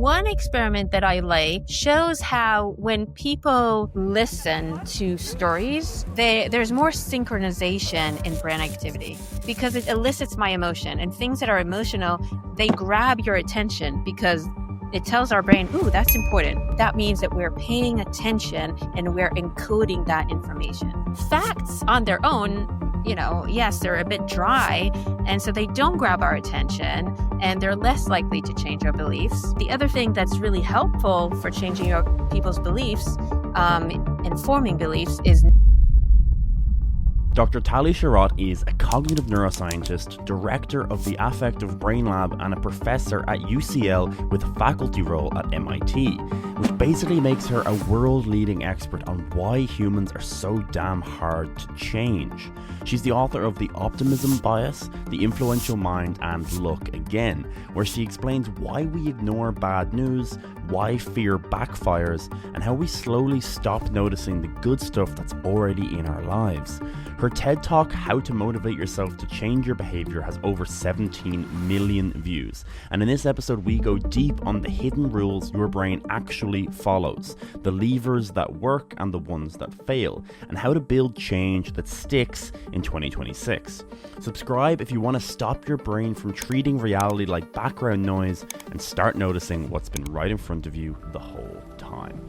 one experiment that I like shows how when people listen to stories, there's more synchronization in brain activity because it elicits my emotion. And things that are emotional, they grab your attention because it tells our brain, ooh, that's important. That means that we're paying attention and we're encoding that information. Facts on their own, yes, they're a bit dry, and so they don't grab our attention, and they're less likely to change our beliefs. The other thing that's really helpful for changing people's beliefs, informing beliefs, is Dr. Tali Sharot is a cognitive neuroscientist, director of the Affective Brain Lab, and a professor at UCL with a faculty role at MIT, which basically makes her a world-leading expert on why humans are so damn hard to change. She's the author of The Optimism Bias, The Influential Mind, and Look Again, where she explains why we ignore bad news, why fear backfires, and how we slowly stop noticing the good stuff that's already in our lives. Her TED Talk, How to Motivate Yourself to Change Your Behavior, has over 17 million views. And in this episode, we go deep on the hidden rules your brain actually follows, the levers that work and the ones that fail, and how to build change that sticks in 2026. Subscribe if you want to stop your brain from treating reality like background noise and start noticing what's been right in front of you the whole time.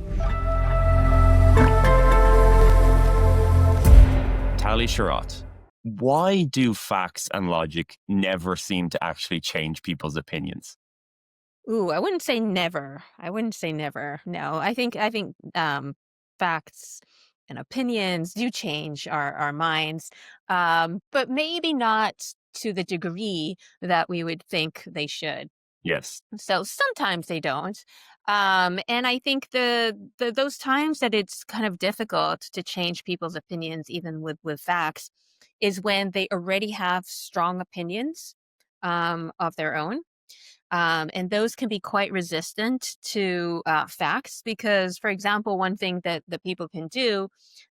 Tali Sharot, why do facts and logic never seem to actually change people's opinions? Ooh, I wouldn't say never. No, I think facts and opinions do change our minds, but maybe not to the degree that we would think they should. Yes. So sometimes they don't. And I think those times that it's kind of difficult to change people's opinions, even with facts, is when they already have strong opinions of their own. And those can be quite resistant to facts because, for example, one thing that people can do,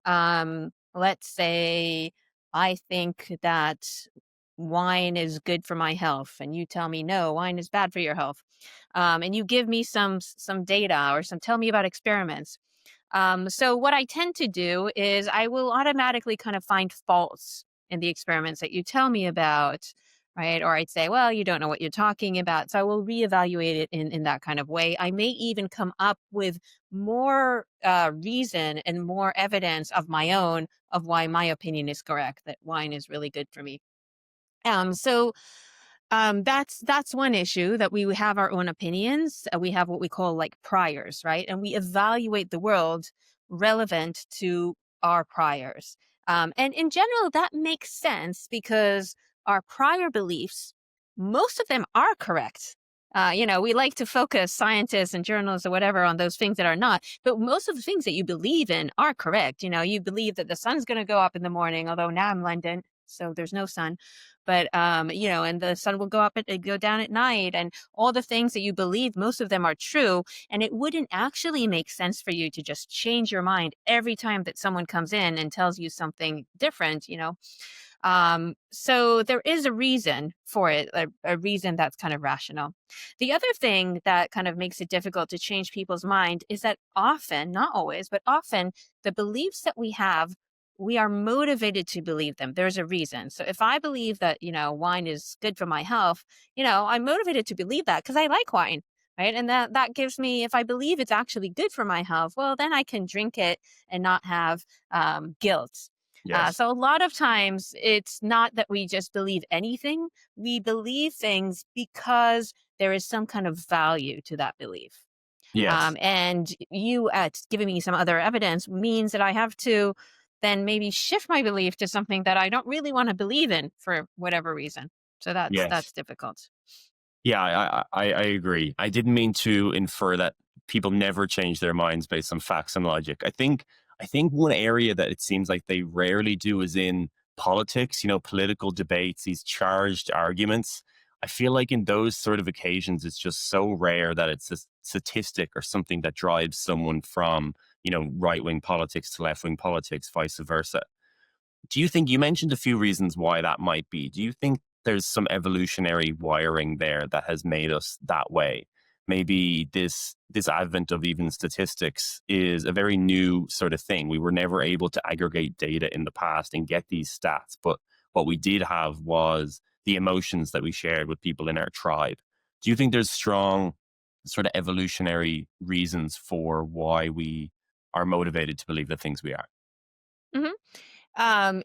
let's say I think that wine is good for my health, and you tell me, no, wine is bad for your health. And you give me some data or tell me about experiments. So what I tend to do is I will automatically kind of find faults in the experiments that you tell me about, right? Or I'd say, well, you don't know what you're talking about. So I will reevaluate it in that kind of way. I may even come up with more reason and more evidence of my own of why my opinion is correct, that wine is really good for me. So that's one issue, that we have our own opinions. We have what we call like priors, right? And we evaluate the world relevant to our priors. And in general, that makes sense because our prior beliefs, most of them are correct. We like to focus, scientists and journalists or whatever, on those things that are not. But most of the things that you believe in are correct. You believe that the sun's going to go up in the morning, although now I'm in London, so there's no sun. But, and the sun will go down at night, and all the things that you believe, most of them are true. And it wouldn't actually make sense for you to just change your mind every time that someone comes in and tells you something different, So there is a reason for it, a reason that's kind of rational. The other thing that kind of makes it difficult to change people's mind is that often, not always, but often, the beliefs that we have, we are motivated to believe them. There's a reason. So if I believe that, wine is good for my health, I'm motivated to believe that because I like wine, right? And that gives me, if I believe it's actually good for my health, well, then I can drink it and not have guilt. Yes. So a lot of times it's not that we just believe anything. We believe things because there is some kind of value to that belief. Yes. And you giving me some other evidence means that I have to then maybe shift my belief to something that I don't really want to believe in for whatever reason. So that's difficult. Yeah, I agree. I didn't mean to infer that people never change their minds based on facts and logic. I think one area that it seems like they rarely do is in politics, political debates, these charged arguments. I feel like in those sort of occasions, it's just so rare that it's a statistic or something that drives someone from, right-wing politics to left-wing politics, vice versa. Do you think, you mentioned a few reasons why that might be. Do you think there's some evolutionary wiring there that has made us that way? maybe this advent of even statistics is a very new sort of thing. We were never able to aggregate data in the past and get these stats, but what we did have was the emotions that we shared with people in our tribe. Do you think there's strong sort of evolutionary reasons for why we are motivated to believe the things we are? Hmm. Um,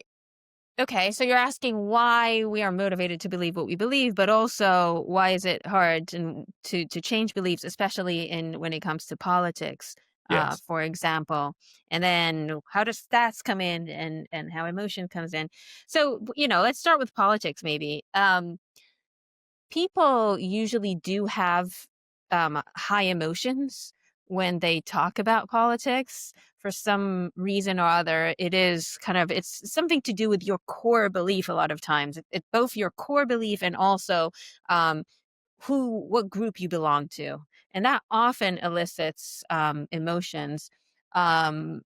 okay, so you're asking why we are motivated to believe what we believe, but also why is it hard to change beliefs, especially in when it comes to politics, Yes. for example. And then how does stats come in, and how emotion comes in. So let's start with politics, maybe. People usually do have high emotions when they talk about politics. For some reason or other, it's something to do with your core belief. A lot of times, it's both your core belief and also um, what group you belong to, and that often elicits emotions. Um,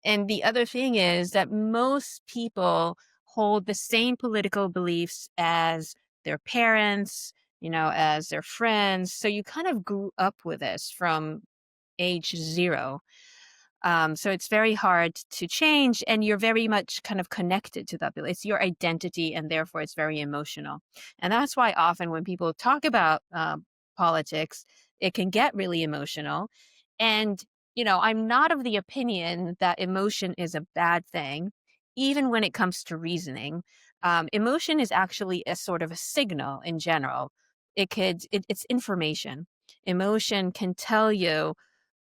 and the other thing is that most people hold the same political beliefs as their parents, as their friends. So you kind of grew up with this from age zero. So it's very hard to change, and you're very much kind of connected to that. It's your identity, and therefore it's very emotional. And that's why often when people talk about politics, it can get really emotional. And I'm not of the opinion that emotion is a bad thing, even when it comes to reasoning. Emotion is actually a sort of a signal in general. It's information. Emotion can tell you,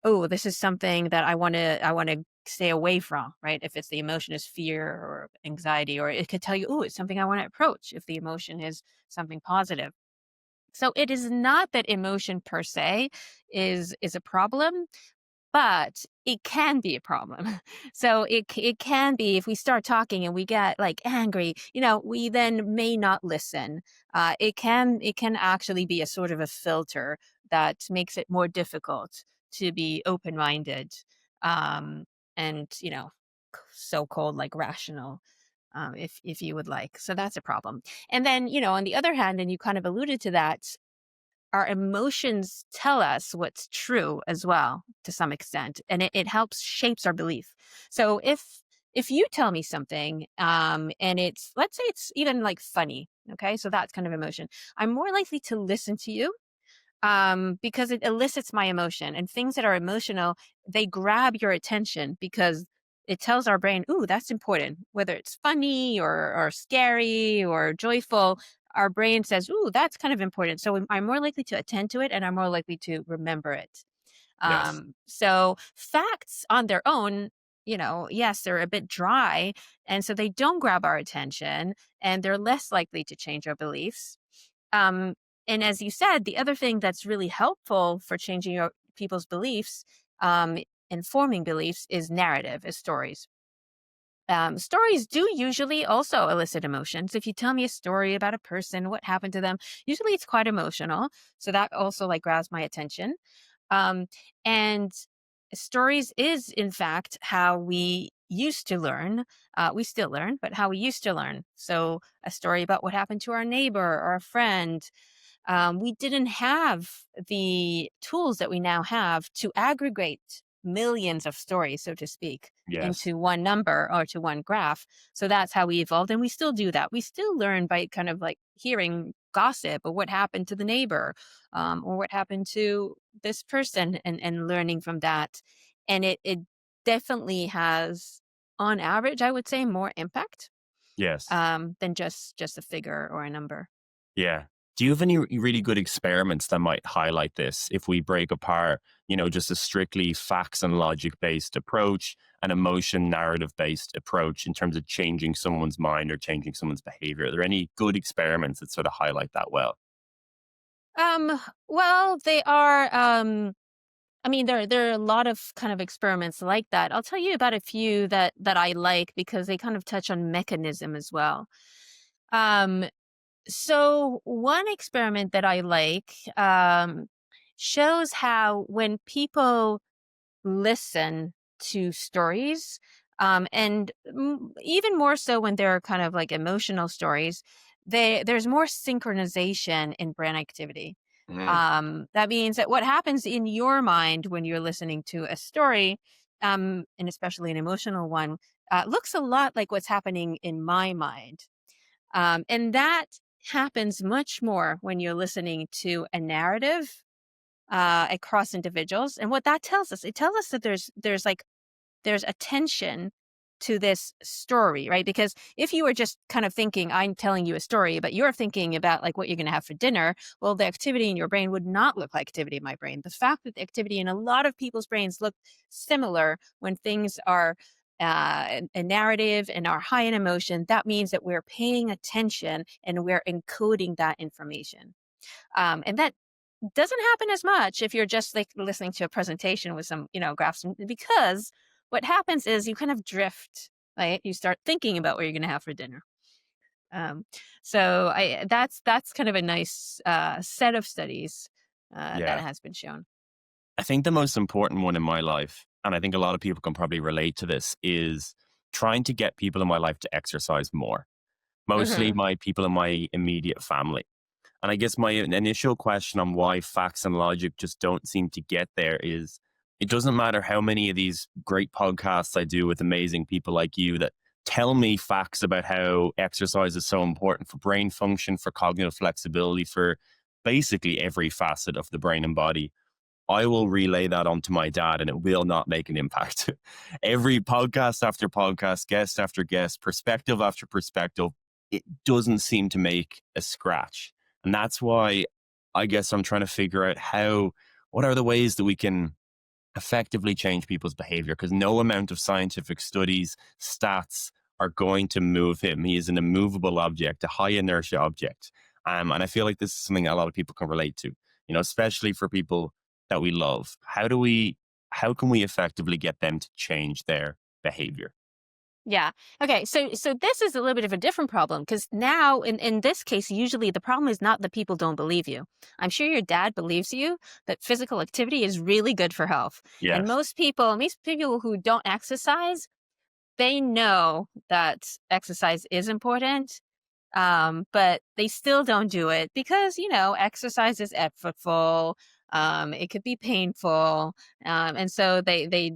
oh, this is something that I want to stay away from, right? If it's the emotion is fear or anxiety, or it could tell you, oh, it's something I want to approach if the emotion is something positive. So it is not that emotion per se is a problem, but it can be a problem. So it can be if we start talking and we get like angry, we then may not listen. It can actually be a sort of a filter that makes it more difficult to be open minded, um, and so called like rational. If you would like, so that's a problem. And then on the other hand, and you kind of alluded to that, our emotions tell us what's true as well to some extent, and it helps shapes our belief. So if you tell me something, and it's, let's say it's even like funny, okay, so that's kind of emotion, I'm more likely to listen to you, because it elicits my emotion. And things that are emotional, they grab your attention because it tells our brain, "Ooh, that's important." Whether it's funny or scary or joyful, our brain says, "Ooh, that's kind of important." So I'm more likely to attend to it, and I'm more likely to remember it. Yes. So facts on their own, yes, they're a bit dry, and so they don't grab our attention, and they're less likely to change our beliefs. Um, and as you said, the other thing that's really helpful for changing people's beliefs, um, and forming beliefs, is narrative, is stories. Stories do usually also elicit emotions. If you tell me a story about a person, what happened to them, usually it's quite emotional. So that also like grabs my attention. Um, and stories is, in fact, how we used to learn. We still learn, but how we used to learn. So a story about what happened to our neighbor or a friend. We didn't have the tools that we now have to aggregate millions of stories, so to speak, Yes. into one number or to one graph. So that's how we evolved. And we still do that. We still learn by kind of like hearing gossip or what happened to the neighbor, or what happened to this person, and learning from that. And it definitely has, on average, I would say, more impact Yes. than just a figure or a number. Yeah. Do you have any really good experiments that might highlight this if we break apart, just a strictly facts and logic based approach, an emotion narrative based approach in terms of changing someone's mind or changing someone's behavior? Are there any good experiments that sort of highlight that well? Well, they are. I mean, there are a lot of kind of experiments like that. I'll tell you about a few that I like because they kind of touch on mechanism as well. Um, so one experiment that I like, shows how when people listen to stories, and even more so when they're kind of like emotional stories, there's more synchronization in brain activity. Mm. That means that what happens in your mind when you're listening to a story, and especially an emotional one, looks a lot like what's happening in my mind. And that happens much more when you're listening to a narrative across individuals. And what that tells us, it tells us that there's a tension to this story, right? Because if you were just kind of thinking, I'm telling you a story, but you're thinking about like what you're going to have for dinner, well, the activity in your brain would not look like activity in my brain. The fact that the activity in a lot of people's brains look similar when things are a narrative and are high in emotion, that means that we're paying attention and we're encoding that information. And that doesn't happen as much if you're just like listening to a presentation with some, graphs, because what happens is you kind of drift, right? You start thinking about what you're going to have for dinner. Um, so that's kind of a nice set of studies that Yeah. has been shown. I think the most important one in my life, and I think a lot of people can probably relate to this, is trying to get people in my life to exercise more, mostly Hmm. my people in my immediate family. And I guess my initial question on why facts and logic just don't seem to get there is it doesn't matter how many of these great podcasts I do with amazing people like you that tell me facts about how exercise is so important for brain function, for cognitive flexibility, for basically every facet of the brain and body. I will relay that onto my dad and it will not make an impact. Every podcast after podcast, guest after guest, perspective after perspective, it doesn't seem to make a scratch. And that's why I guess I'm trying to figure out what are the ways that we can effectively change people's behavior? Because no amount of scientific studies, stats are going to move him. He is an immovable object, a high inertia object. And I feel like this is something a lot of people can relate to, especially for people that we love. How can we effectively get them to change their behavior? Yeah. Okay. So this is a little bit of a different problem because now in this case, usually the problem is not that people don't believe you. I'm sure your dad believes you that physical activity is really good for health. And Yes. most people who don't exercise, they know that exercise is important, but they still don't do it because, exercise is effortful. It could be painful. And so they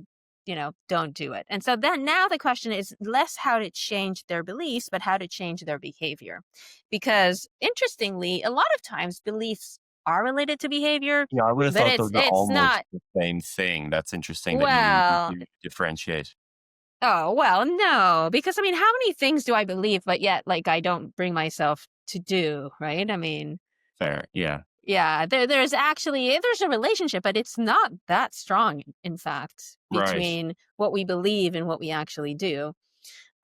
don't do it. And so then now the question is less how to change their beliefs, but how to change their behavior. Because interestingly, a lot of times beliefs are related to behavior, Yeah, I would have but thought it's those are it's almost not. the same thing. That's interesting that you Well, do differentiate. oh, well, no, because I mean, how many things do I believe, but yet, like, I don't bring myself to do, right? I mean, Fair. Yeah. yeah, there's a relationship, but it's not that strong, in fact, Right. between what we believe and what we actually do.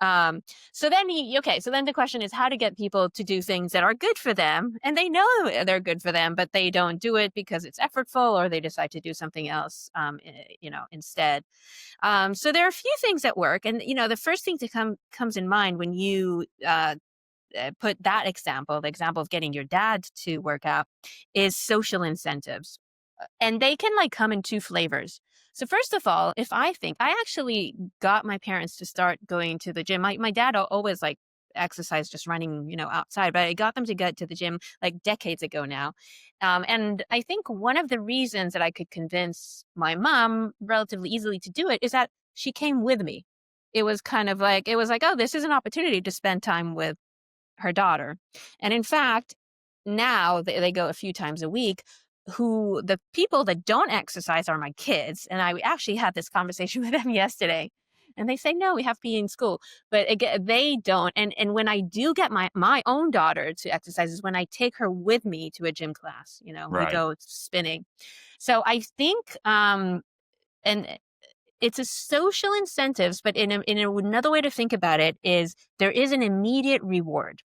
Um, so then the question is how to get people to do things that are good for them, and they know they're good for them, but they don't do it because it's effortful, or they decide to do something else, instead. So there are a few things that work, and the first thing to comes in mind when you put that example, the example of getting your dad to work out, is social incentives, and they can like come in two flavors. So first of all, if I actually got my parents to start going to the gym. My dad always like exercise just running outside, but I got them to get to the gym like decades ago now. And I think one of the reasons that I could convince my mom relatively easily to do it is that she came with me. It was like, oh, this is an opportunity to spend time with her daughter. And in fact, now they go a few times a week. Who the people that don't exercise are my kids. And I actually had this conversation with them yesterday. And they say, no, we have to be in school. But again, they don't. And when I do get my own daughter to exercise is when I take her with me to a gym class. We Right. go spinning. So I think and it's a social incentives, but another way to think about it is there is an immediate reward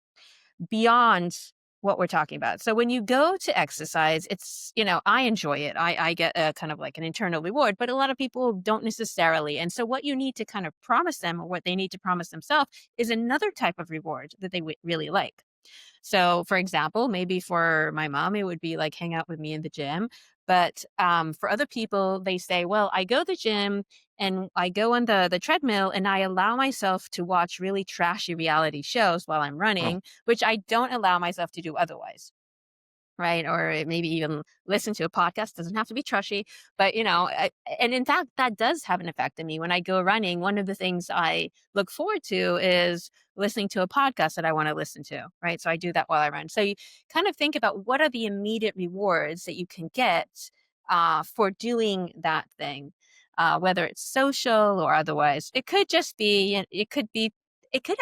beyond what we're talking about. So when you go to exercise, I enjoy it. I get a kind of like an internal reward, but a lot of people don't necessarily. And so what you need to kind of promise them or what they need to promise themselves is another type of reward that they really like. So, for example, maybe for my mom, it would be like hang out with me in the gym. But for other people, they say, well, I go to the gym and I go on the treadmill and I allow myself to watch really trashy reality shows while I'm Huh. running, which I don't allow myself to do otherwise. right? Or maybe even listen to a podcast. Doesn't have to be trashy, but and in fact, that does have an effect on me. When I go running, one of the things I look forward to is listening to a podcast that I want to listen to, right? So I do that while I run. So you kind of think about what are the immediate rewards that you can get for doing that thing, whether it's social or otherwise. It could just be, it could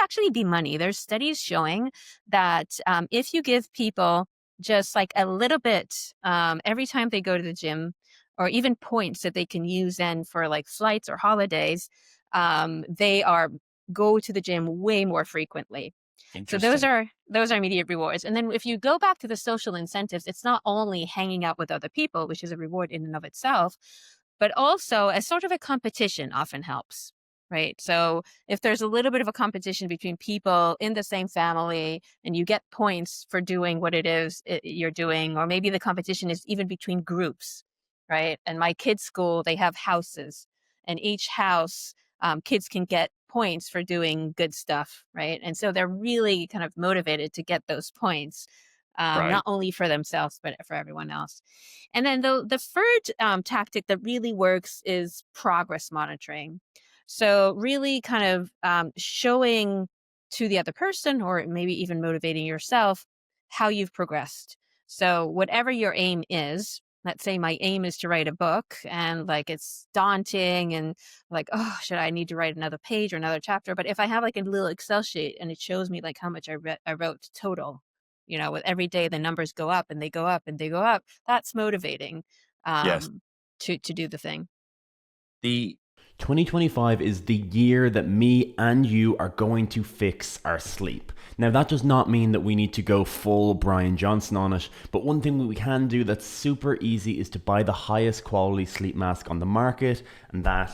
actually be money. There's studies showing that if you give people just like a little bit every time they go to the gym, or even points that they can use then for like flights or holidays, they are go to the gym way more frequently. So Interesting. those are immediate rewards. And then if you go back to the social incentives, it's not only hanging out with other people, which is a reward in and of itself, but also a sort of a competition often helps. Right. So if there's a little bit of a competition between people in the same family and you get points for doing what it is you're doing, or maybe the competition is even between groups. Right. And my kids' school, they have houses, and each house, kids can get points for doing good stuff, right? And so they're really kind of motivated to get those points, Right. not only for themselves but for everyone else. And then the third tactic that really works is progress monitoring. So really kind of showing to the other person, or maybe even motivating yourself, how you've progressed. So whatever your aim is, let's say my aim is to write a book, and like it's daunting and like, oh, should I need to write another page or another chapter? But if I have like a little Excel sheet and it shows me like how much I wrote total, with every day the numbers go up and they go up and they go up, that's motivating Yes. um, to do the thing. The 2025 is the year that me and you are going to fix our sleep. Now, that does not mean that we need to go full Brian Johnson on it, but one thing we can do that's super easy is to buy the highest quality sleep mask on the market, and that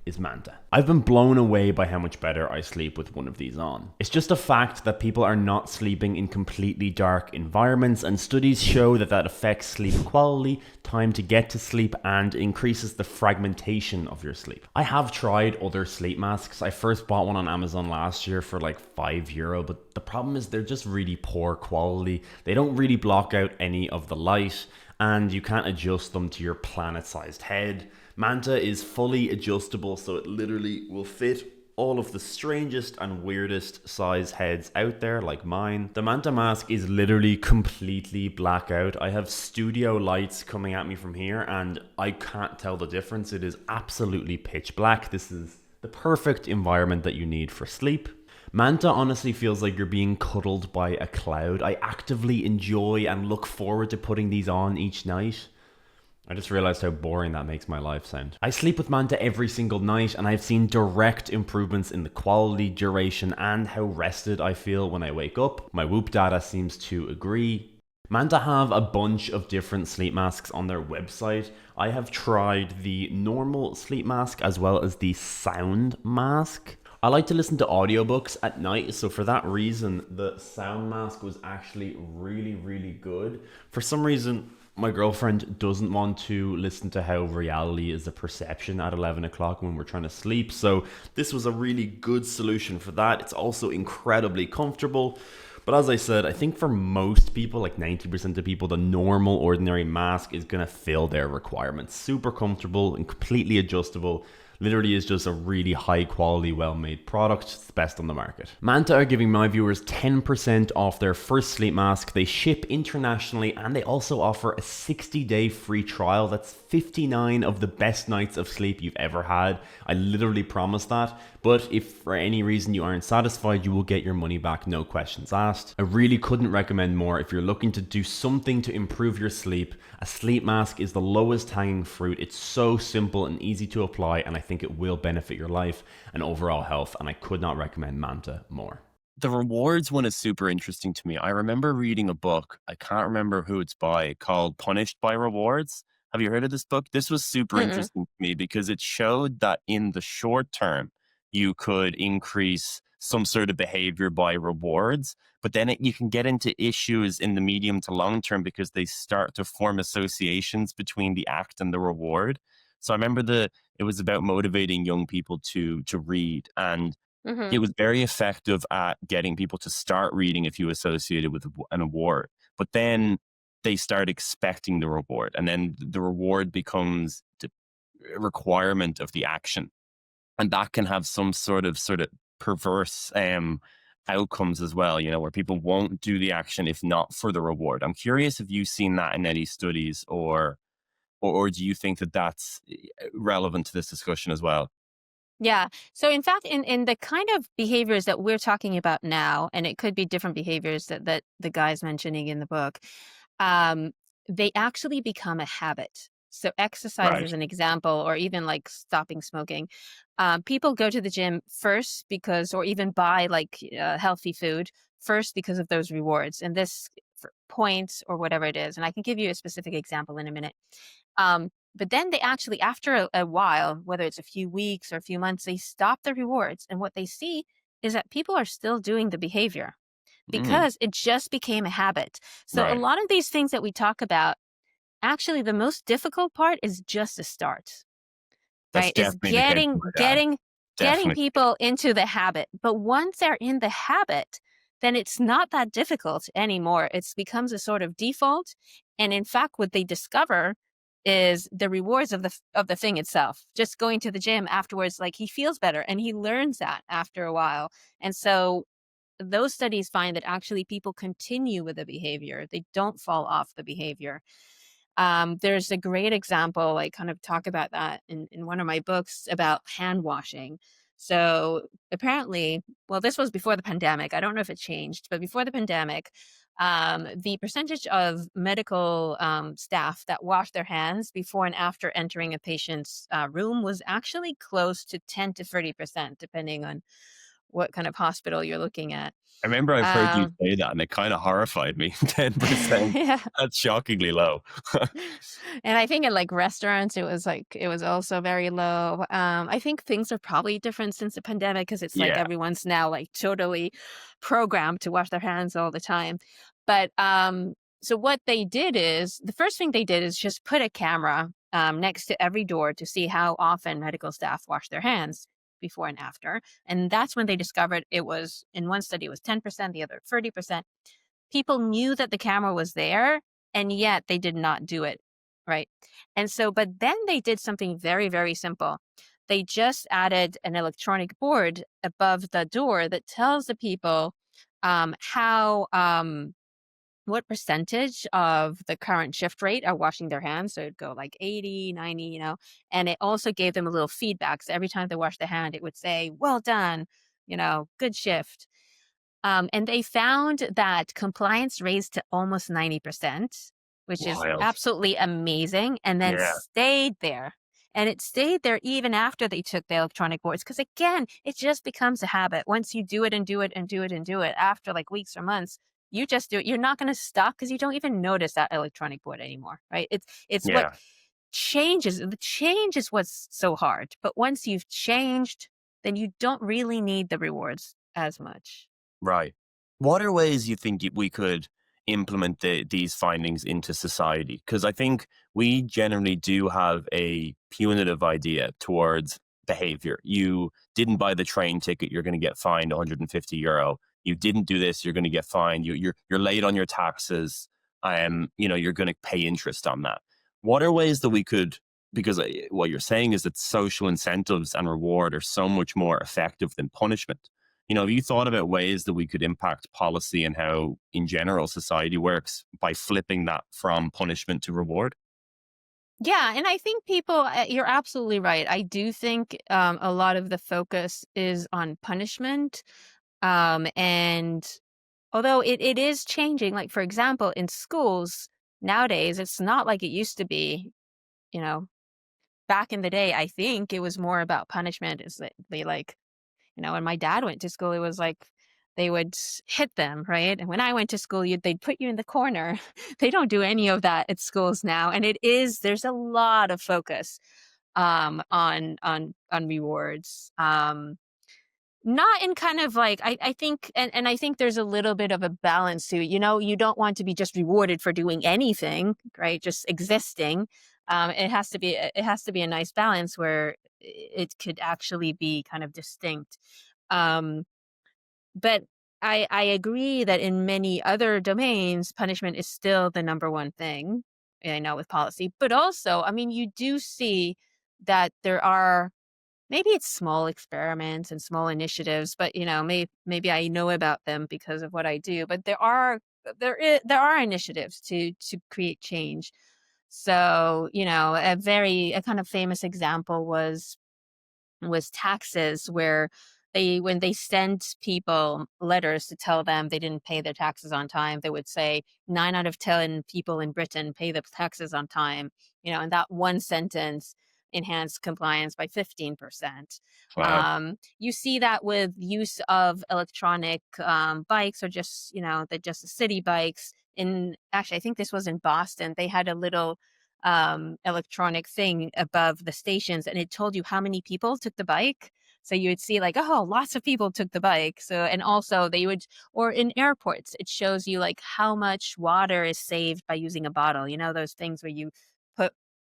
is Manta. I've been blown away by how much better I sleep with one of these on. It's just a fact that people are not sleeping in completely dark environments, and studies show that that affects sleep quality, time to get to sleep, and increases the fragmentation of your sleep. I have tried other sleep masks. I first bought one on Amazon last year for like €5, but the problem is they're just really poor quality. They don't really block out any of the light, and you can't adjust them to your planet-sized head. Manta is fully adjustable, so it literally will fit all of the strangest and weirdest size heads out there, like mine. The Manta mask is literally completely blackout. I have studio lights coming at me from here, and I can't tell the difference. It is absolutely pitch black. This is the perfect environment that you need for sleep. Manta honestly feels like you're being cuddled by a cloud. I actively enjoy and look forward to putting these on each night. I just realized how boring that makes my life sound. I sleep with Manta every single night, and I've seen direct improvements in the quality, duration, and how rested I feel when I wake up. My Whoop data seems to agree. Manta have a bunch of different sleep masks on their website. I have tried the normal sleep mask as well as the sound mask. I like to listen to audiobooks at night, so for that reason, the sound mask was actually really, really good. For some reason, my girlfriend doesn't want to listen to how reality is a perception at 11 o'clock when we're trying to sleep. So this was a really good solution for that. It's also incredibly comfortable. But as I said, I think for most people, like 90% of people, the normal ordinary mask is going to fill their requirements. Super comfortable and completely adjustable. Literally is just a really high quality, well-made product. It's the best on the market. Manta are giving my viewers 10% off their first sleep mask. They ship internationally, and they also offer a 60-day free trial. That's 59 of the best nights of sleep you've ever had. I literally promise that. But if for any reason you aren't satisfied, you will get your money back, no questions asked. I really couldn't recommend more if you're looking to do something to improve your sleep. A sleep mask is the lowest hanging fruit. It's so simple and easy to apply, and I think it will benefit your life and overall health, and I could not recommend Manta more. the rewards one is super interesting to me. I remember reading a book, I can't remember who it's by, called Punished by Rewards. Have you heard of this book? This was super Mm-mm. interesting to me because it showed that in the short term, you could increase some sort of behavior by rewards, but then you can get into issues in the medium to long term because they start to form associations between the act and the reward. So I remember it was about motivating young people to read, and Mhm. it was very effective at getting people to start reading if you associated with an award. but then they start expecting the reward, and then the reward becomes the requirement of the action, and that can have some sort of perverse outcomes as well, where people won't do the action if not for the reward. I'm curious if you've seen that in any studies, or do you think that that's relevant to this discussion as well? Yeah. So in fact, in the kind of behaviors that we're talking about now, and it could be different behaviors that the guy's mentioning in the book, um, they actually become a habit. So exercise Right. is an example, or even like stopping smoking. People go to the gym first because, or even buy like healthy food first because of those rewards, and this for points or whatever it is. And I can give you a specific example in a minute. But then they actually, after a while, whether it's a few weeks or a few months, they stop the rewards. And what they see is that people are still doing the behavior Mm, because it just became a habit. So a right. lot of these things that we talk about, actually, the most difficult part is just the start, That's right? Is definitely the case with my dad. getting Definitely. people into the habit. But once they're in the habit, then it's not that difficult anymore. It becomes a sort of default. And in fact, what they discover is the rewards of the thing itself. Just going to the gym afterwards, like he feels better and he learns that after a while. And so those studies find that actually people continue with the behavior. They don't fall off the behavior. There's a great example, I kind of talk about that in one of my books about hand washing. So apparently, well, this was before the pandemic. I don't know if it changed, but before the pandemic, the percentage of medical staff that wash their hands before and after entering a patient's room was actually close to 10 to 30%, depending on what kind of hospital you're looking at. I remember I've heard you Um, say that, and it kind of horrified me. 10%. yeah. That's shockingly low. And I think in like restaurants, it was also very low. I think things are probably different since the pandemic because it's like Yeah. everyone's now like totally programmed to wash their hands all the time. But so what they did is the first thing they did is just put a camera next to every door to see how often medical staff wash their hands before and after. And that's when they discovered it was in one study it was 10%, the other 30%. People knew that the camera was there, and yet they did not do it, right? And so, but then they did something very, very simple. They just added an electronic board above the door that tells the people how what percentage of the current shift rate are washing their hands. So it'd go like 80, 90, and it also gave them a little feedback. So every time they wash their hand, it would say, well done, good shift. And they found that compliance raised to almost 90%, which is Wild. absolutely amazing, and then Yeah. stayed there. And it stayed there even after they took the electronic boards. Because again, it just becomes a habit. Once you do it and do it and do it and do it, after like weeks or months, you just do it. You're not going to stop because you don't even notice that electronic board anymore, right? It's what Yeah. changes. The change is what's so hard. But once you've changed, then you don't really need the rewards as much. Right. What are ways you think we could implement these findings into society? Because I think we generally do have a punitive idea towards behavior. You didn't buy the train ticket, you're going to get fined 150 euro. You didn't do this, you're going to get fined. You're late on your taxes. You're going to pay interest on that. What are ways that we could? Because what you're saying is that social incentives and reward are so much more effective than punishment. Have you thought about ways that we could impact policy and how, in general, society works by flipping that from punishment to reward? Yeah, and I think people, you're absolutely right. I do think a lot of the focus is on punishment. And although it is changing, like for example, in schools nowadays, it's not like it used to be, you know, back in the day, I think it was more about punishment. Is that they like, when my dad went to school, it was like they would hit them, right? And when I went to school, they'd put you in the corner. They don't do any of that at schools now, and there's a lot of focus on rewards. Not in kind of like I think and I think there's a little bit of a balance to it. You don't want to be just rewarded for doing anything, right? Just existing. It has to be a nice balance where it could actually be kind of distinct. Um, but I agree that in many other domains, punishment is still the number one thing, I know with policy, but also, I mean, you do see that there are maybe it's small experiments and small initiatives, but, maybe I know about them because of what I do, but there are initiatives to create change. So, a kind of famous example was taxes, where when they sent people letters to tell them they didn't pay their taxes on time, they would say 9 out of 10 people in Britain pay the taxes on time, and that one sentence enhanced compliance by 15%. Wow. You see that with use of electronic bikes, or just, just the city bikes. Actually, I think this was in Boston. They had a little electronic thing above the stations, and it told you how many people took the bike. So you would see like, oh, lots of people took the bike. So, and also they would, or in airports, it shows you like how much water is saved by using a bottle. Those things where put,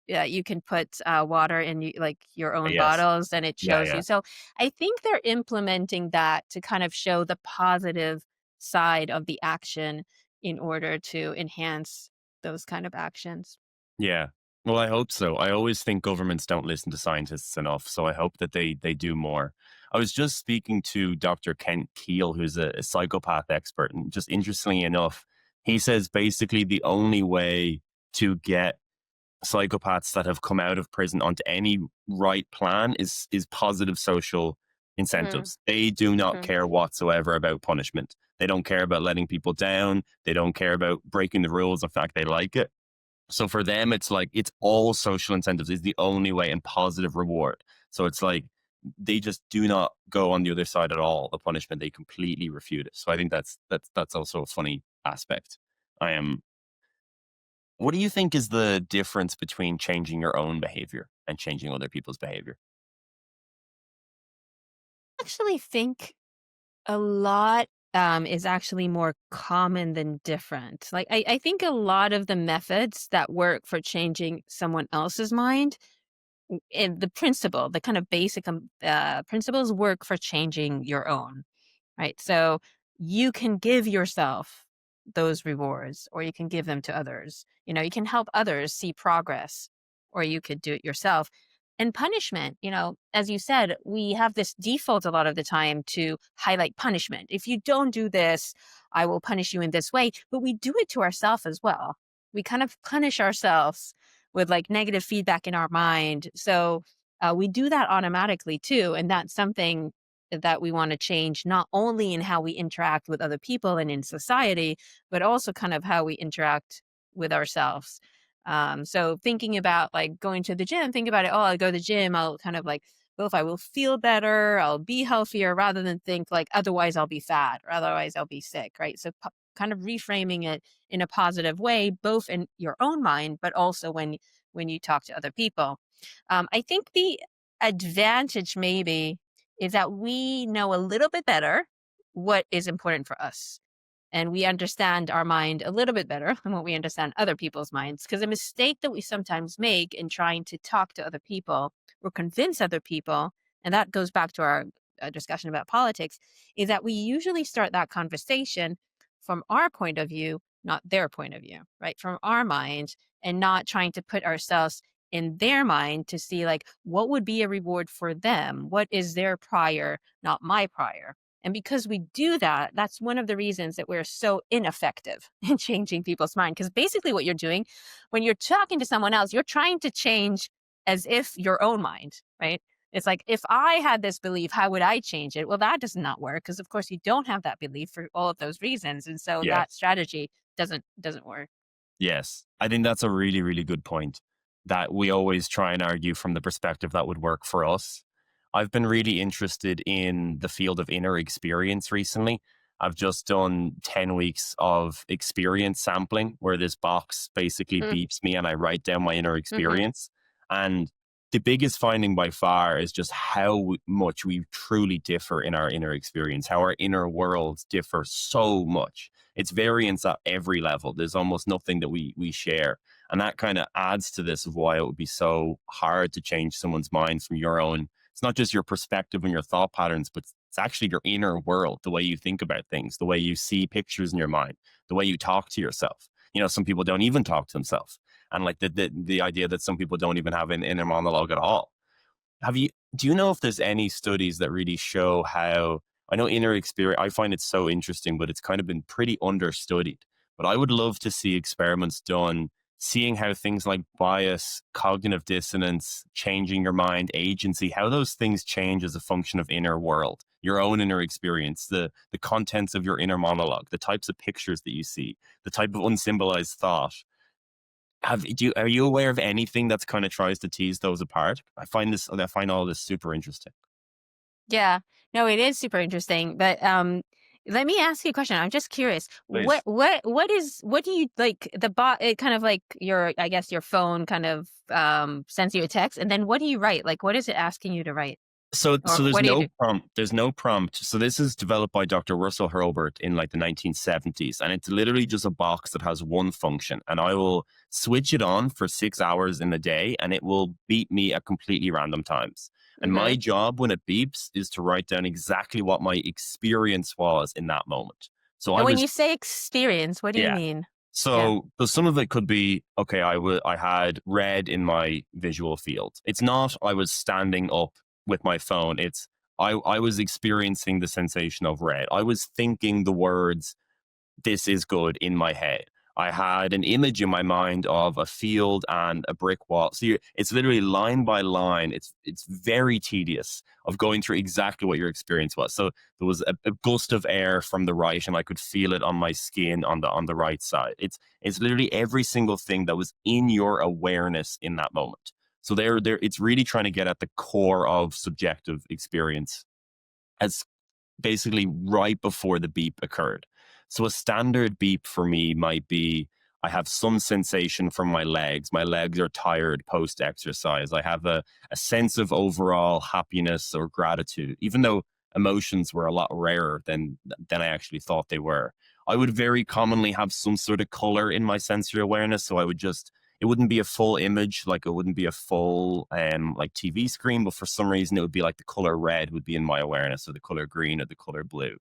you can put water in like your own Yes. bottles, and it Yeah. shows Yeah. you. So I think they're implementing that to kind of show the positive side of the action in order to enhance those kind of actions. Yeah. Well, I hope so. I always think governments don't listen to scientists enough, so I hope that they do more. I was just speaking to Dr. Kent Keel, who's a psychopath expert, and just interestingly enough, he says basically the only way to get psychopaths that have come out of prison onto any right plan is positive social Hmm. incentives. They do not Hmm. care whatsoever about punishment. They don't care about letting people down. They don't care about breaking the rules. In fact, they like it. So for them, it's like it's all social incentives is the only way and positive reward. So it's like they just do not go on the other side at all. The punishment, they completely refute it. So I think that's also a funny aspect. I am. What do you think is the difference between changing your own behavior and changing other people's behavior? Actually think a lot is actually more common than different. Like, I think a lot of the methods that work for changing someone else's mind, and the kind of basic principles work for changing your own. Right? So you can give yourself those rewards, or you can give them to others. You can help others see progress, or you could do it yourself. And punishment, as you said, we have this default a lot of the time to highlight punishment. If you don't do this, I will punish you in this way. But we do it to ourselves as well. We kind of punish ourselves with like negative feedback in our mind. So we do that automatically too. And that's something that we want to change, not only in how we interact with other people and in society, but also kind of how we interact with ourselves. So thinking about like going to the gym, think about it, oh, I'll go to the gym, I'll kind of like, well, if I will feel better, I'll be healthier, rather than think like, otherwise I'll be fat, or otherwise I'll be sick, right? So kind of reframing it in a positive way, both in your own mind, but also when you talk to other people. I think the advantage maybe is that we know a little bit better what is important for us. And we understand our mind a little bit better than what we understand other people's minds. Because a mistake that we sometimes make in trying to talk to other people or convince other people, and that goes back to our discussion about politics, is that we usually start that conversation from our point of view, not their point of view, right? From our mind, and not trying to put ourselves in their mind to see like what would be a reward for them, what is their prior, not my prior. And because we do that, that's one of the reasons that we're so ineffective in changing people's mind. Because basically what you're doing when you're talking to someone else, you're trying to change as if your own mind, right? It's like, if I had this belief, how would I change it? Well, that does not work, because of course you don't have that belief for all of those reasons. And so that Yes. strategy doesn't work. Yes. I think that's a really, really good point that we always try and argue from the perspective that would work for us. I've been really interested in the field of inner experience recently. I've just done 10 weeks of experience sampling where this box basically Mm, beeps me and I write down my inner mhm. experience. And the biggest finding by far is just how much we truly differ in our inner experience, how our inner worlds differ so much. It's variance at every level. There's almost nothing that we share. And that kind of adds to this of why it would be so hard to change someone's mind from your own. It's not just your perspective and your thought patterns, but It's actually your inner world, the way you think about things, the way you see pictures in your mind, the way you talk to yourself. Some people don't even talk to themselves. And like the idea that some people don't even have an inner monologue at all. Do you know if there's any studies that really show how, I know inner experience, I find it so interesting, but it's kind of been pretty understudied. But I would love to see experiments done, seeing how things like bias, cognitive dissonance, changing your mind, agency, how those things change as a function of inner world, your own inner experience, the contents of your inner monologue, the types of pictures that you see, the type of unsymbolized thought. Are you aware of anything that's kind of tries to tease those apart? I find all this super interesting. Yeah. No, it is super interesting. But let me ask you a question. I'm just curious. Please. What do you like the bot it kind of like your I guess your phone kind of sends you a text, and then what do you write? Like what is it asking you to write? So Or there's what do you no do? prompt. There's no prompt. So this is developed by Dr. Russell Hurlburt in like the 1970s, and it's literally just a box that has one function. And I will switch it on for 6 hours in a day, and it will beep me at completely random times. And Hmm. my job when it beeps is to write down exactly what my experience was in that moment. So I And when was, you say experience, what do you yeah. mean? Yeah. So some of it could be, okay, I had red in my visual field. It's not I was standing up with my phone. It's I was experiencing the sensation of red. I was thinking the words, this is good, in my head. I had an image in my mind of a field and a brick wall. So it's literally line by line. It's very tedious of going through exactly what your experience was. So there was a gust of air from the right, and I could feel it on my skin on the right side. It's literally every single thing that was in your awareness in that moment. So there it's really trying to get at the core of subjective experience as basically right before the beep occurred. So a standard beep for me might be, I have some sensation from my legs. My legs are tired post exercise. I have a sense of overall happiness or gratitude, even though emotions were a lot rarer than I actually thought they were. I would very commonly have some sort of color in my sensory awareness. So I would just, it wouldn't be a full image, like it wouldn't be a full like TV screen, but for some reason it would be like the color red would be in my awareness, or the color green, or the color blue.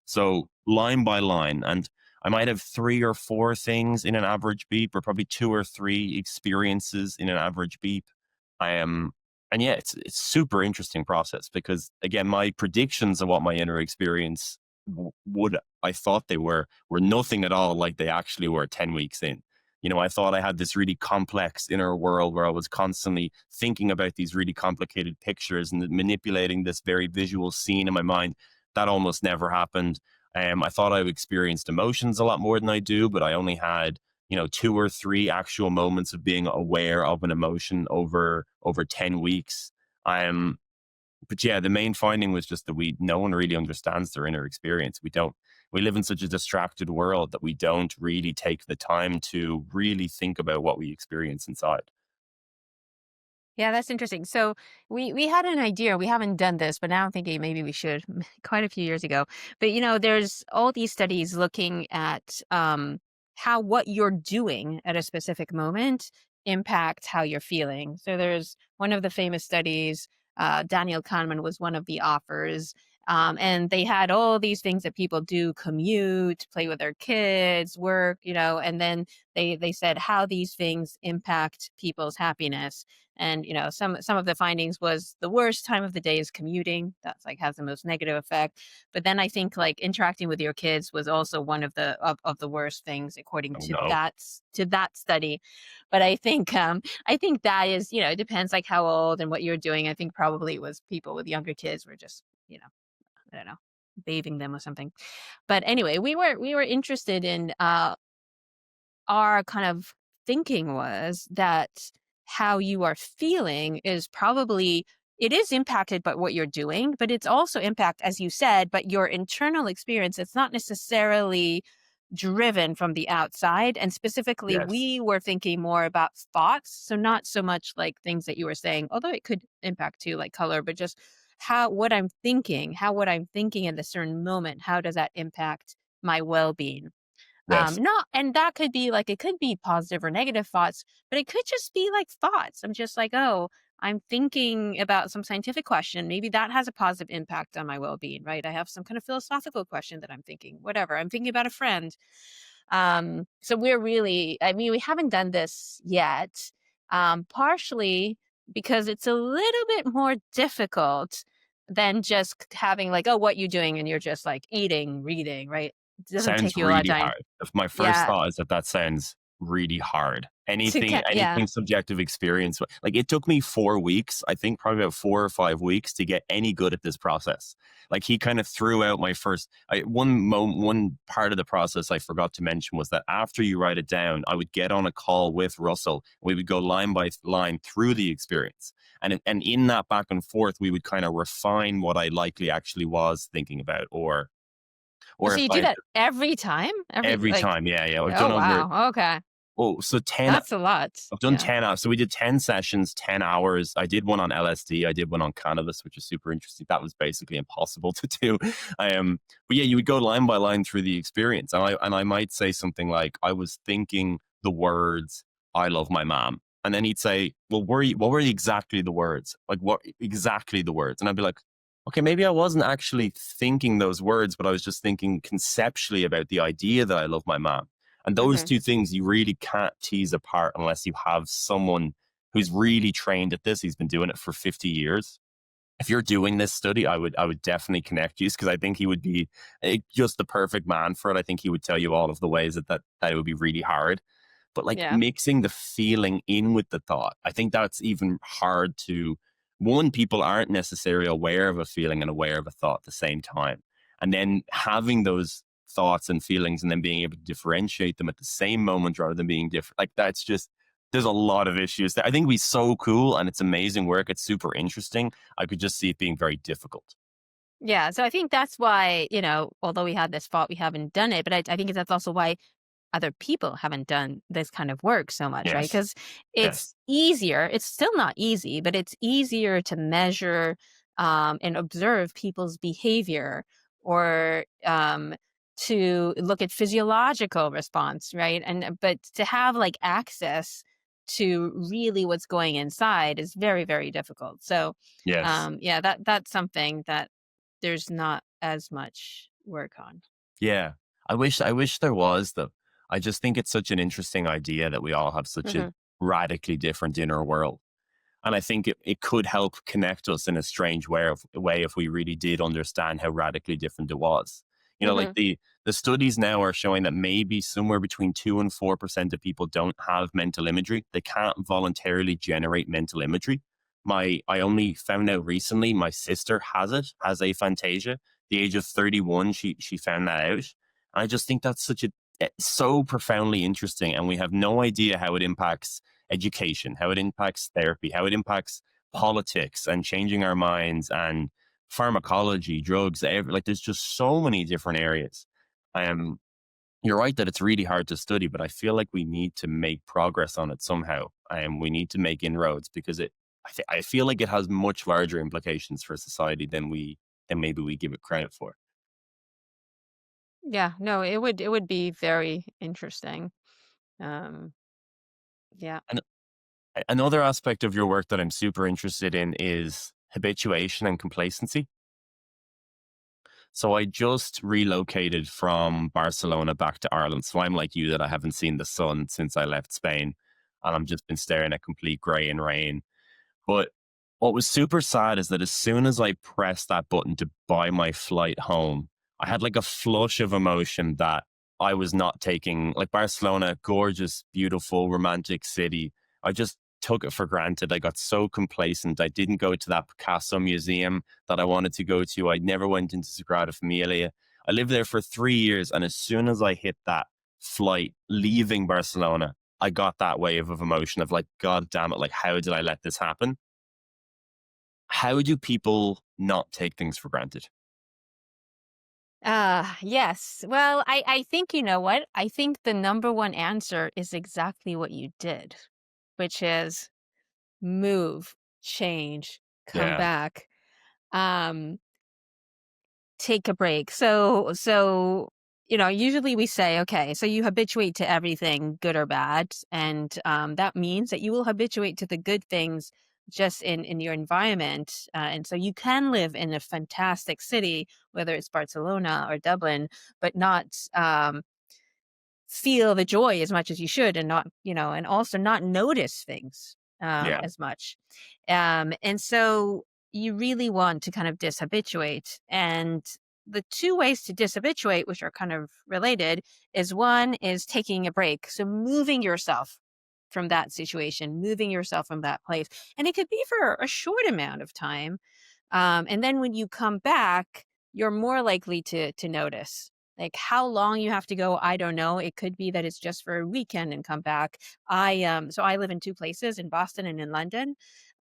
So line by line, and I might have 3 or 4 things in an average beep, or probably 2 or 3 experiences in an average beep. I am, and yeah, it's super interesting process, because again, my predictions of what my inner experience would, I thought they were nothing at all like they actually were 10 weeks in. I thought I had this really complex inner world where I was constantly thinking about these really complicated pictures and manipulating this very visual scene in my mind. That almost never happened. I thought I experienced emotions a lot more than I do, but I only had 2 or 3 actual moments of being aware of an emotion over 10 weeks. Um, but yeah, the main finding was just that no one really understands their inner experience. We live in such a distracted world that we don't really take the time to really think about what we experience inside. Yeah, that's interesting. So we had an idea. We haven't done this, but now I'm thinking maybe we should. Quite a few years ago, but there's all these studies looking at how what you're doing at a specific moment impacts how you're feeling. So there's one of the famous studies. Daniel Kahneman was one of the authors. And they had all these things that people do: commute, play with their kids, work, and then they said how these things impact people's happiness. And some of the findings was the worst time of the day is commuting. That's like has the most negative effect. But then I think like interacting with your kids was also one of the worst things according Oh to no. that study. But I think that is, it depends like how old and what you're doing. I think probably it was people with younger kids were just, I don't know, bathing them or something. But anyway, we were interested in our kind of thinking was that how you are feeling is probably it is impacted by what you're doing, but it's also impact, as you said, but your internal experience. It's not necessarily driven from the outside. And specifically, Yes. we were thinking more about thoughts. So not so much like things that you were saying, although it could impact too, like color, but just how what I'm thinking in a certain moment, how does that impact my well-being? Yes. Not, and that could be like, it could be positive or negative thoughts, but it could just be like thoughts. I'm just like, oh, I'm thinking about some scientific question. Maybe that has a positive impact on my well-being, right? I have some kind of philosophical question that I'm thinking, whatever. I'm thinking about a friend. So we're really, I mean, we haven't done this yet, partially because it's a little bit more difficult than just having like, oh, what you doing? And you're just like eating, reading, right? It doesn't Sounds take you a lot of really time. hard. If my first Yeah. thought is that that sounds really hard. Yeah. Anything subjective experience. Like it took me 4 weeks, I think probably about 4 or 5 weeks to get any good at this process. Like he kind of threw out my first, one part of the process I forgot to mention was that after you write it down, I would get on a call with Russell. We would go line by line through the experience. And in that back and forth, we would kind of refine what I likely actually was thinking about or So if you I do had that every time? Every every like, time, yeah, yeah. I've done oh over wow. Okay. oh, so 10 That's a lot. I've done Yeah. 10 hours. So we did 10 sessions, 10 hours. I did one on LSD. I did one on cannabis, which is super interesting. That was basically impossible to do. But yeah, you would go line by line through the experience. And I might say something like, I was thinking the words, I love my mom. And then he'd say, well, what were exactly the words? Like what exactly the words? And I'd be like, okay, maybe I wasn't actually thinking those words, but I was just thinking conceptually about the idea that I love my mom. And those Hmm. two things you really can't tease apart unless you have someone who's really trained at this. He's been doing it for 50 years. If you're doing this study, I would definitely connect you because I think he would be just the perfect man for it. I think he would tell you all of the ways that it would be really hard. But like Yeah. mixing the feeling in with the thought, I think that's even hard to. One, people aren't necessarily aware of a feeling and aware of a thought at the same time. And then having those thoughts and feelings and then being able to differentiate them at the same moment rather than being different. Like that's just, there's a lot of issues there. I think it'd be so cool and it's amazing work. It's super interesting. I could just see it being very difficult. Yeah. So I think that's why, although we had this thought, we haven't done it. But I think that's also why other people haven't done this kind of work so much, right? Yes. Because Yes. it's easier. It's still not easy, but it's easier to measure and observe people's behavior or to look at physiological response, right? But to have like access to really what's going inside is very, very difficult. So, Yes. yeah, that's something that there's not as much work on. Yeah. I wish there was though. I just think it's such an interesting idea that we all have such a Hmm. radically different inner world. And I think it could help connect us in a strange way if we really did understand how radically different it was. Like Hmm. the studies now are showing that maybe somewhere between 2 and 4% of people don't have mental imagery. They can't voluntarily generate mental imagery. I only found out recently my sister has aphantasia. The age of 31, she found that out. I just think that's so profoundly interesting, and we have no idea how it impacts education, how it impacts therapy, how it impacts politics and changing our minds and pharmacology, drugs, like there's just so many different areas. Um, you're right that it's really hard to study, but I feel like we need to make progress on it somehow. We need to make inroads because I feel like it has much larger implications for society than maybe we give it credit for. Yeah, no, it would be very interesting. Um, yeah. And another aspect of your work that I'm super interested in is habituation and complacency. So I just relocated from Barcelona back to Ireland. So I'm like you that I haven't seen the sun since I left Spain. And I've just been staring at complete grey and rain. But what was super sad is that as soon as I pressed that button to buy my flight home, I had like a flush of emotion that I was not taking. Like Barcelona, gorgeous, beautiful, romantic city. I just took it for granted. I got so complacent. I didn't go to that Picasso museum that I wanted to go to. I never went into Sagrada Familia. I lived there for 3 years. And as soon as I hit that flight leaving Barcelona, I got that wave of emotion of like, God damn it, like, how did I let this happen? How do people not take things for granted? Yes. Well, I think you know what? I think the number one answer is exactly what you did, which is move, change, come Yeah, back, um, take a break. So, usually we say, okay, so you habituate to everything, good or bad, and that means that you will habituate to the good things just in your environment. And so you can live in a fantastic city, whether it's Barcelona or Dublin, but not feel the joy as much as you should, and not, and also not notice things Yeah. as much. And so you really want to kind of dishabituate. And the two ways to dishabituate, which are kind of related, is one is taking a break. So moving yourself from that situation, moving yourself from that place. And it could be for a short amount of time. And then when you come back, you're more likely to notice. Like how long you have to go, I don't know. It could be that it's just for a weekend and come back. So I live in two places, in Boston and in London.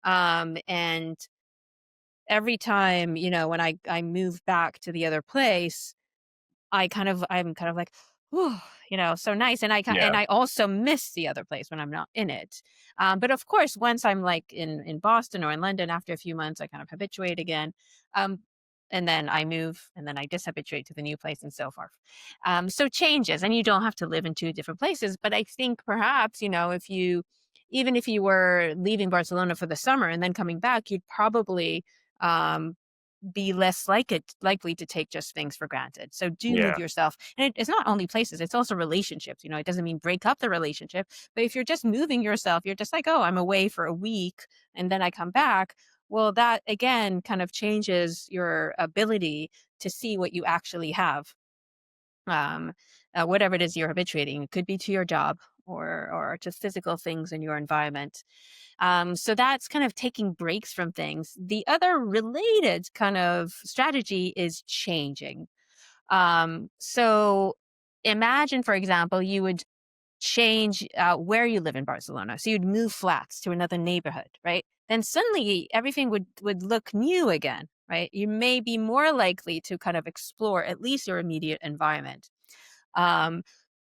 And every time, when I move back to the other place, I'm kind of like, "Whew," so nice, and Yeah. I also miss the other place when I'm not in it. But of course, once I'm like in Boston or in London, after a few months, I kind of habituate again. Um, and then I move, and then I dishabituate to the new place, and so forth. So changes, and you don't have to live in two different places. But I think perhaps, even if you were leaving Barcelona for the summer and then coming back, you'd probably um, be less likely to take just things for granted. So do move Yeah. yourself. And it's not only places, it's also relationships. It doesn't mean break up the relationship, but if you're just moving yourself, you're just like, oh, I'm away for a week and then I come back. Well, that again kind of changes your ability to see what you actually have. Um, Whatever it is you're habituating, it could be to your job or to physical things in your environment. So that's kind of taking breaks from things. The other related kind of strategy is changing. So imagine, for example, you would change where you live in Barcelona. So you'd move flats to another neighborhood, right? Then suddenly everything would look new again, right? You may be more likely to kind of explore at least your immediate environment. Um,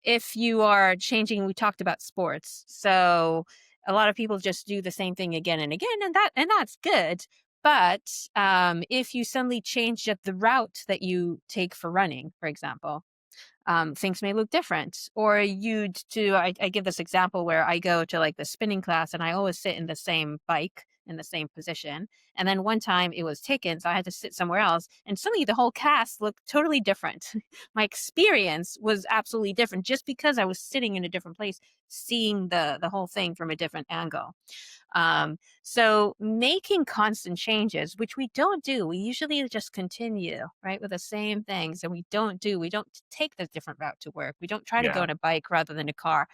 if you are changing, we talked about sports. So a lot of people just do the same thing again and again, and that's good. But if you suddenly change up the route that you take for running, for example, things may look different. Or I give this example where I go to like the spinning class and I always sit in the same bike in the same position. And then one time it was taken, so I had to sit somewhere else. And suddenly the whole cast looked totally different. My experience was absolutely different just because I was sitting in a different place, seeing the whole thing from a different angle. So making constant changes, which we don't do, we usually just continue, right, with the same things. And we don't take the different route to work. We don't try to go Yeah. on a bike rather than a car.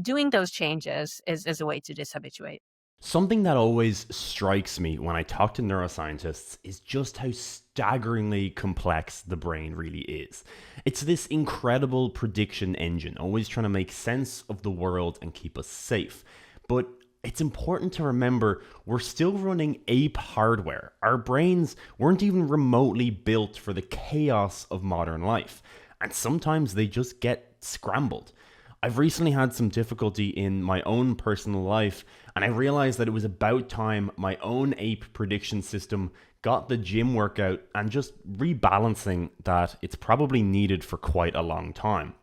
Doing those changes is a way to dishabituate. Something that always strikes me when I talk to neuroscientists is just how staggeringly complex the brain really is. It's this incredible prediction engine, always trying to make sense of the world and keep us safe. But it's important to remember we're still running ape hardware. Our brains weren't even remotely built for the chaos of modern life, and sometimes they just get scrambled. I've recently had some difficulty in my own personal life, and I realized that it was about time my own ape prediction system got the gym workout and just rebalancing that it's probably needed for quite a long time.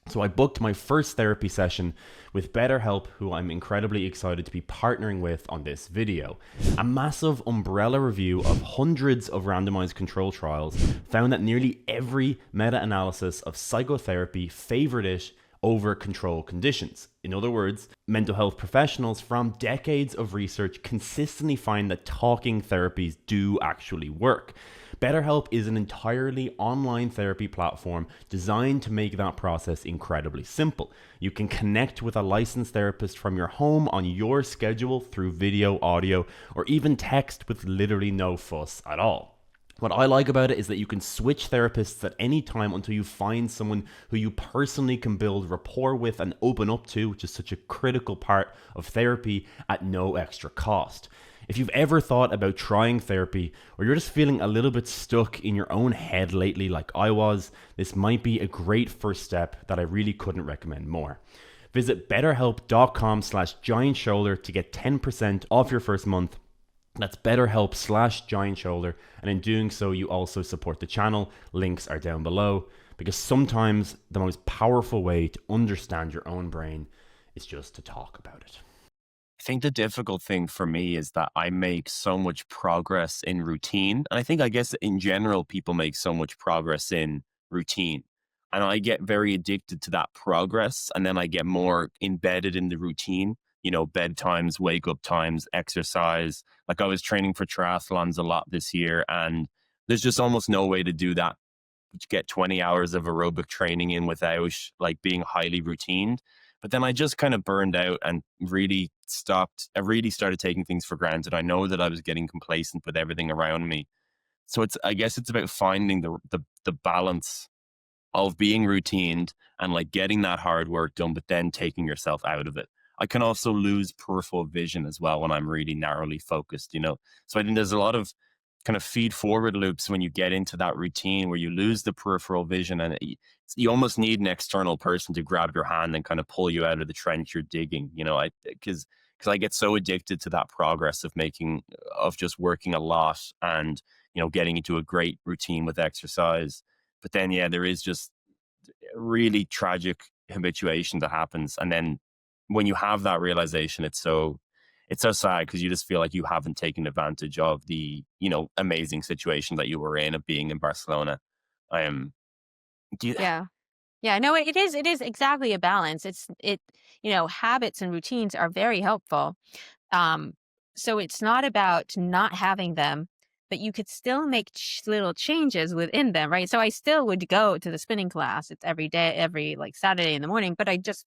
So I booked my first therapy session with BetterHelp, who I'm incredibly excited to be partnering with on this video. A massive umbrella review of hundreds of randomized control trials found that nearly every meta-analysis of psychotherapy favored it over control conditions. In other words, mental health professionals from decades of research consistently find that talking therapies do actually work. BetterHelp is an entirely online therapy platform designed to make that process incredibly simple. You can connect with a licensed therapist from your home on your schedule through video, audio, or even text with literally no fuss at all. What I like about it is that you can switch therapists at any time until you find someone who you personally can build rapport with and open up to, which is such a critical part of therapy at no extra cost. If you've ever thought about trying therapy, or you're just feeling a little bit stuck in your own head lately like I was, this might be a great first step that I really couldn't recommend more. Visit betterhelp.com/giantshoulder to get 10% off your first month. That's betterhelp/giantshoulder, and in doing so you also support the channel. Links are down below, because sometimes the most powerful way to understand your own brain is just to talk about it. I think the difficult thing for me is that I make so much progress in routine. And I think, I guess, in general, people make so much progress in routine. And I get very addicted to that progress. And then I get more embedded in the routine, bedtimes, wake up times, exercise. Like I was training for triathlons a lot this year, and there's just almost no way to do that, get 20 hours of aerobic training in without like being highly routined. But then I just kind of burned out and really stopped. I really started taking things for granted. I know that I was getting complacent with everything around me. So I guess it's about finding the balance of being routined and like getting that hard work done, but then taking yourself out of it. I can also lose peripheral vision as well when I'm really narrowly focused. So I think there's a lot of kind of feed forward loops when you get into that routine where you lose the peripheral vision, and you almost need an external person to grab your hand and kind of pull you out of the trench you're digging. Because I get so addicted to that progress of just working a lot and getting into a great routine with exercise. But then, yeah, there is just a really tragic habituation that happens. And then when you have that realization, it's so sad because you just feel like you haven't taken advantage of the, amazing situation that you were in of being in Barcelona. I am, do you, Yeah. Yeah, no, it is exactly a balance. Habits and routines are very helpful. Um, so it's not about not having them, but you could still make little changes within them, right? So I still would go to the spinning class. It's every day, every like Saturday in the morning, but I'm just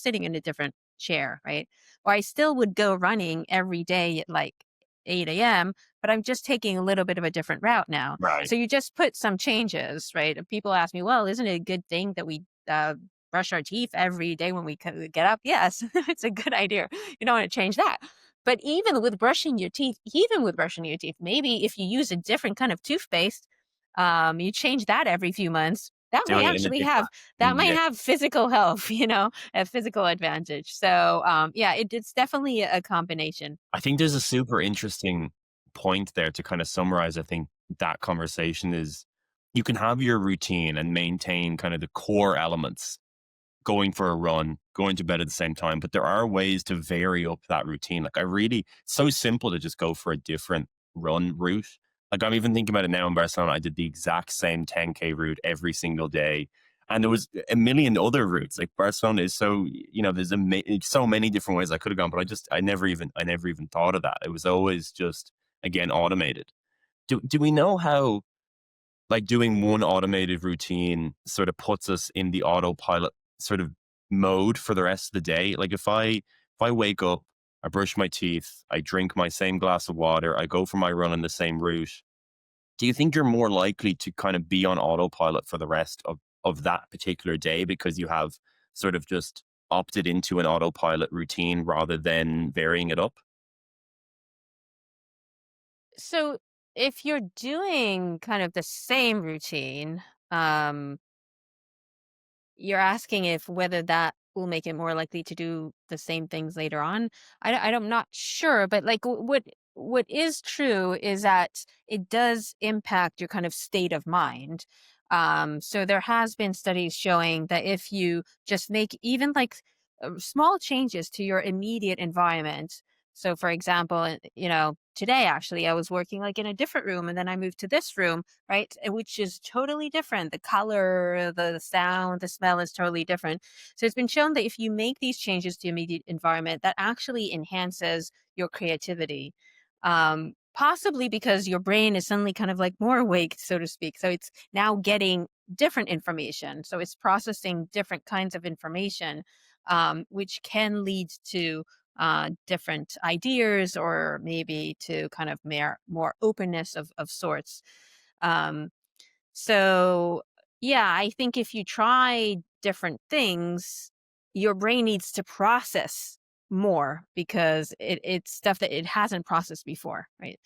sitting in a different chair, right? Or I still would go running every day at like 8 a.m., but I'm just taking a little bit of a different route now. right. So you just put some changes, right? And people ask me, well, isn't it a good thing that we brush our teeth every day when we get up? Yes, it's a good idea. You don't want to change that. But even with brushing your teeth, maybe if you use a different kind of toothpaste, you change that every few months. Doing it in a different, That might yeah. have physical health, a physical advantage. So yeah, it's definitely a combination. I think there's a super interesting point there to kind of summarize. I think that conversation is you can have your routine and maintain kind of the core elements, going for a run, going to bed at the same time. But there are ways to vary up that routine. Like it's so simple to just go for a different run route. Like I'm even thinking about it now in Barcelona. I did the exact same 10K route every single day. And there was a million other routes. Like Barcelona is there's so many different ways I could have gone, but I never even thought of that. It was always just, again, automated. Do we know how like doing one automated routine sort of puts us in the autopilot sort of mode for the rest of the day? Like if I wake up, I brush my teeth, I drink my same glass of water, I go for my run on the same route. Do you think you're more likely to kind of be on autopilot for the rest of that particular day because you have sort of just opted into an autopilot routine rather than varying it up? So if you're doing kind of the same routine, um, you're asking if whether that will make it more likely to do the same things later on. I'm not sure, but like what is true is that it does impact your kind of state of mind. So there has been studies showing that if you just make even like small changes to your immediate environment. So for example, today actually I was working like in a different room and then I moved to this room, right? Which is totally different. The color, the sound, the smell is totally different. So it's been shown that if you make these changes to your immediate environment, that actually enhances your creativity. Possibly because your brain is suddenly kind of like more awake, so to speak. So it's now getting different information. So it's processing different kinds of information, which can lead to different ideas or maybe to kind of more openness of sorts. Um, so, yeah, I think if you try different things, your brain needs to process more because it's stuff that it hasn't processed before, right?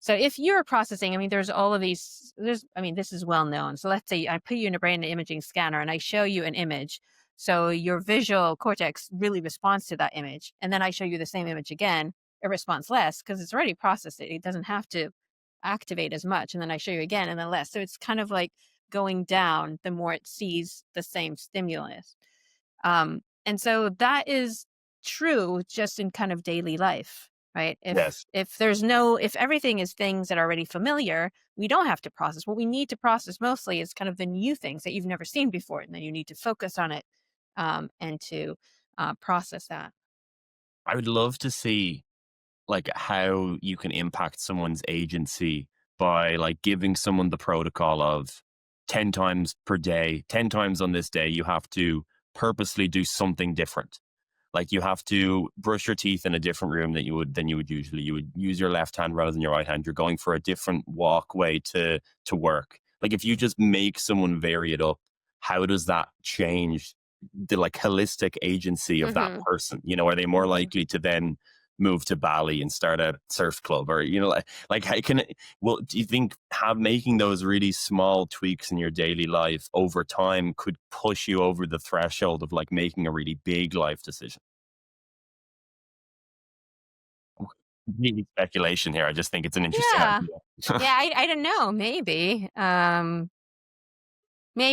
So if you're processing, I mean, there's all of these, I mean, this is well known. So let's say I put you in a brain imaging scanner and I show you an image. So your visual cortex really responds to that image. And then I show you the same image again, it responds less because it's already processed it. It doesn't have to activate as much, and then I show you again and then less. So it's kind of like going down the more it sees the same stimulus. And so that is true just in kind of daily life, right? Yes. If everything is things that are already familiar, we don't have to process. What we need to process mostly is kind of the new things that you've never seen before, and then you need to focus on it, and to process that. I would love to see like how you can impact someone's agency by like giving someone the protocol of 10 times per day, 10 times on this day, you have to purposely do something different. Like you have to brush your teeth in a different room than you would usually. You would use your left hand rather than your right hand. You're going for a different walkway to work. Like if you just make someone vary it up, how does that change the like holistic agency of that Hmm. person? You know, are they more Hmm. likely to then move to Bali and start a surf club, or you know, like how can it? Well, do you think have making those really small tweaks in your daily life over time could push you over the threshold of like making a really big life decision? Completely speculation here. I just think it's an interesting Yeah, idea. yeah. I don't know.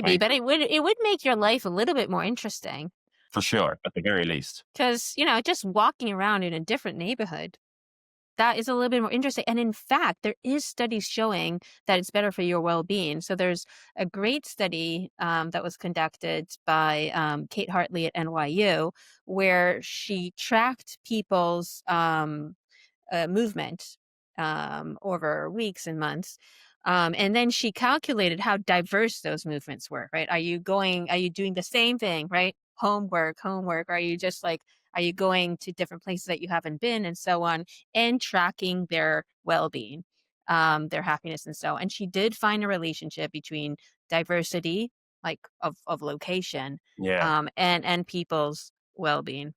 I Maybe, but agree. it would make your life a little bit more interesting For sure, at the very least. because just walking around in a different neighborhood, that is a little bit more interesting. And in fact, there is studies showing that it's better for your well-being. So there's a great study that was conducted by Kate Hartley at NYU, where she tracked people's movement over weeks and months. And then she calculated how diverse those movements were, right? Are you doing the same thing, right? Homework. Are you going to different places that you haven't been and so on, and tracking their well being, their happiness and so. And she did find a relationship between diversity, like of location, Yeah, and people's well being.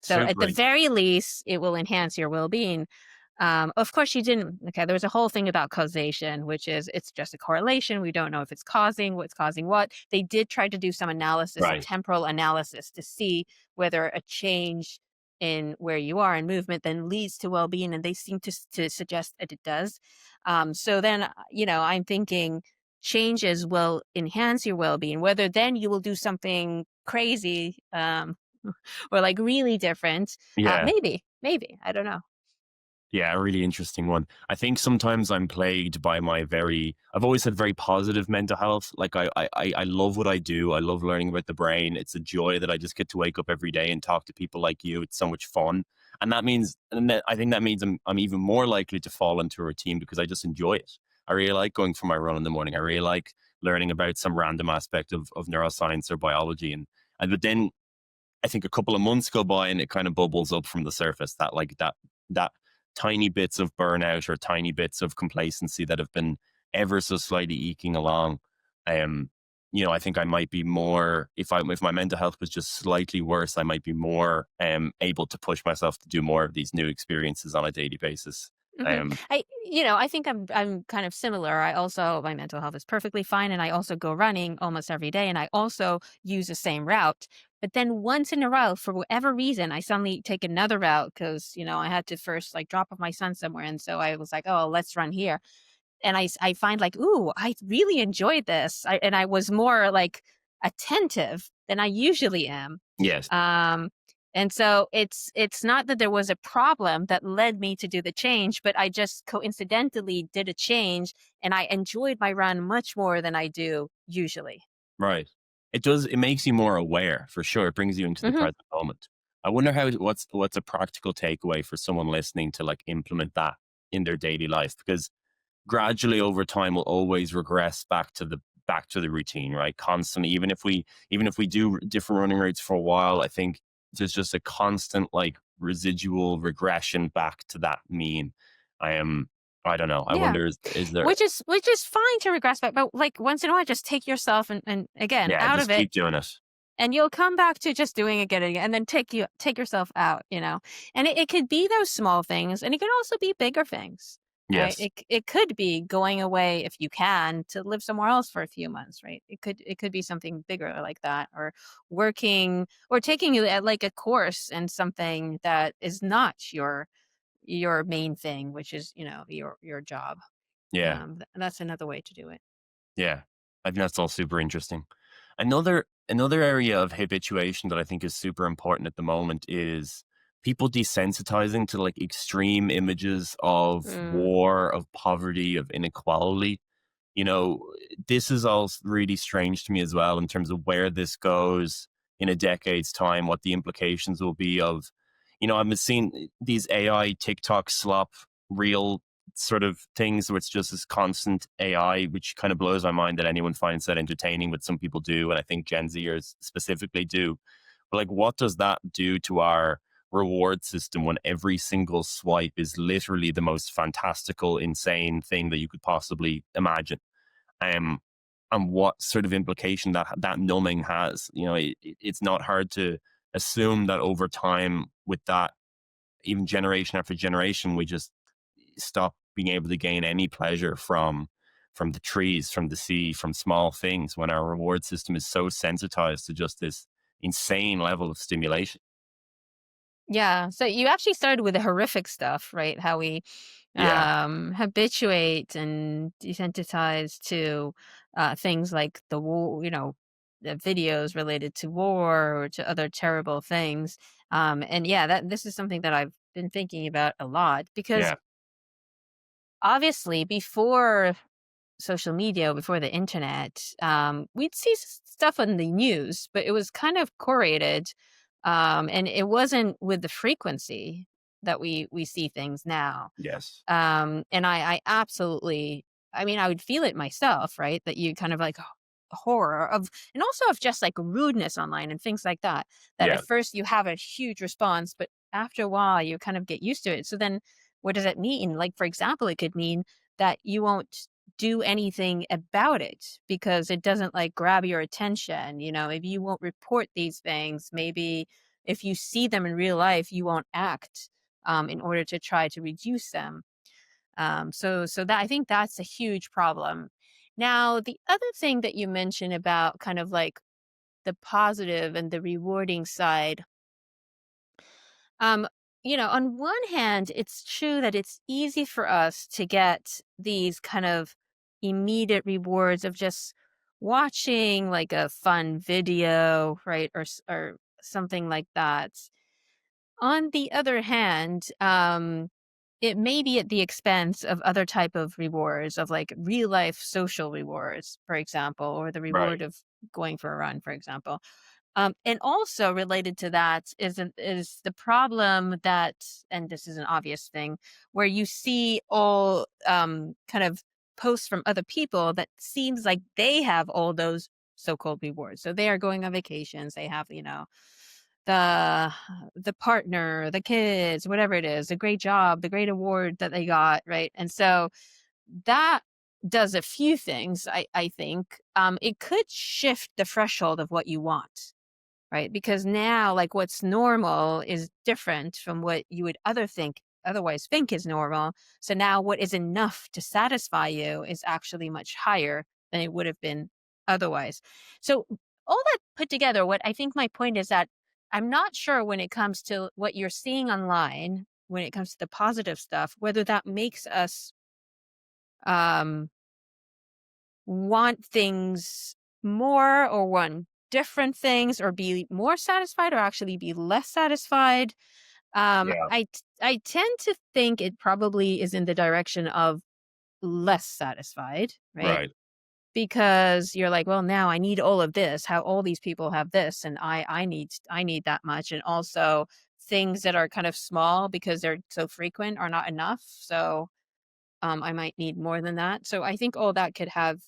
So at super. the very least, it will enhance your well-being. Of course, she didn't. Okay, there was a whole thing about causation, which is it's just a correlation. We don't know if it's causing what's causing what. They did try to do some analysis, a Right. temporal analysis, to see whether a change in where you are in movement then leads to well-being, and they seem to suggest that it does. So then, I'm thinking changes will enhance your well-being. Whether then you will do something crazy, or like really different. Yeah. Maybe. I don't know. Yeah, a really interesting one. I think sometimes I'm plagued by I've always had very positive mental health. Like I love what I do. I love learning about the brain. It's a joy that I just get to wake up every day and talk to people like you. It's so much fun. I think that means I'm even more likely to fall into a routine because I just enjoy it. I really like going for my run in the morning. I really like learning about some random aspect of neuroscience or biology. But then I think a couple of months go by and it kind of bubbles up from the surface that tiny bits of burnout or tiny bits of complacency that have been ever so slightly eking along. Um, I think I might be more if my mental health was just slightly worse, I might be more able to push myself to do more of these new experiences on a daily basis. Hmm. Um, I think I'm kind of similar. My mental health is perfectly fine, and I also go running almost every day, and I also use the same route. But then once in a while, for whatever reason, I suddenly take another route because I had to first like drop off my son somewhere, and so I was like, oh, let's run here. And I find like, ooh, I really enjoyed this. And I was more like attentive than I usually am. yes, Um, and so it's not that there was a problem that led me to do the change, but I just coincidentally did a change, and I enjoyed my run much more than I do usually. right. It does. It makes you more aware for sure. It brings you into the Hmm. present moment. I wonder what's a practical takeaway for someone listening to like implement that in their daily life because gradually over time we'll always regress back to the routine, right? Constantly, even if we do different running rates for a while, I think there's just a constant like residual regression back to that mean. I am I don't know. I Yeah. wonder is there Which is fine to regress back, but like once in a while, just take yourself and again yeah, out just of it, keep doing it. and you'll come back to just doing it again, and then take yourself out. And it could be those small things, and it could also be bigger things, right? Yes. It could be going away if you can to live somewhere else for a few months, right? It could be something bigger like that, or working or taking you at like a course in something that is not your main thing, which is your job. Yeah. That's another way to do it. Yeah. I think that's all super interesting. Another another area of habituation that I think is super important at the moment is people desensitizing to like extreme images of Mm. war, of poverty, of inequality. You know, this is all really strange to me as well in terms of where this goes in a decade's time, what the implications will be of, I've been seeing these AI TikTok slop real sort of things where it's just this constant AI, which kind of blows my mind that anyone finds that entertaining, but some people do. And I think Gen Zers specifically do. But like, what does that do to our reward system when every single swipe is literally the most fantastical, insane thing that you could possibly imagine? Um, and what sort of implication that numbing has. It's not hard to assume that over time, with that, even generation after generation, we just stop being able to gain any pleasure from the trees, from the sea, from small things, when our reward system is so sensitized to just this insane level of stimulation. Yeah. So you actually started with the horrific stuff, right? How we Yeah, habituate and desensitize to things like the war, the videos related to war or to other terrible things. And yeah, that this is something that I've been thinking about a lot because yeah, obviously before social media, before the internet, we'd see stuff on the news, but it was kind of curated, and it wasn't with the frequency that we see things now. yes, And I absolutely, I mean, I would feel it myself, right? That you kind of like horror of, and also of just like rudeness online and things like that. That yeah, at first you have a huge response, but after a while you kind of get used to it. So then, what does it mean? Like, for example, it could mean that you won't do anything about it because it doesn't like grab your attention. Maybe you won't report these things. Maybe if you see them in real life, you won't act in order to try to reduce them. So that I think that's a huge problem. Now, the other thing that you mentioned about kind of like the positive and the rewarding side, um, on one hand, it's true that it's easy for us to get these kind of immediate rewards of just watching like a fun video, right, or something like that. On the other hand, it may be at the expense of other type of rewards, of like real life social rewards, for example, or the right, reward of going for a run, for example. And also related to that is the problem that, and this is an obvious thing, where you see all kind of posts from other people that seems like they have all those so-called rewards. So they are going on vacations. They have, the the partner, the kids, whatever it is, the great job, the great award that they got, right? And so that does a few things, I think. It could shift the threshold of what you want, right? Because now, like, what's normal is different from what you would otherwise think is normal. So now what is enough to satisfy you is actually much higher than it would have been otherwise. So all that put together, what I think my point is that I'm not sure when it comes to what you're seeing online, when it comes to the positive stuff, whether that makes us um want things more or want different things or be more satisfied or actually be less satisfied. yeah, I tend to think it probably is in the direction of less satisfied, right? right. Because you're like, well, now I need all of this. How all these people have this, and I need that much, and also things that are kind of small because they're so frequent are not enough. So I might need more than that. So I think all that could have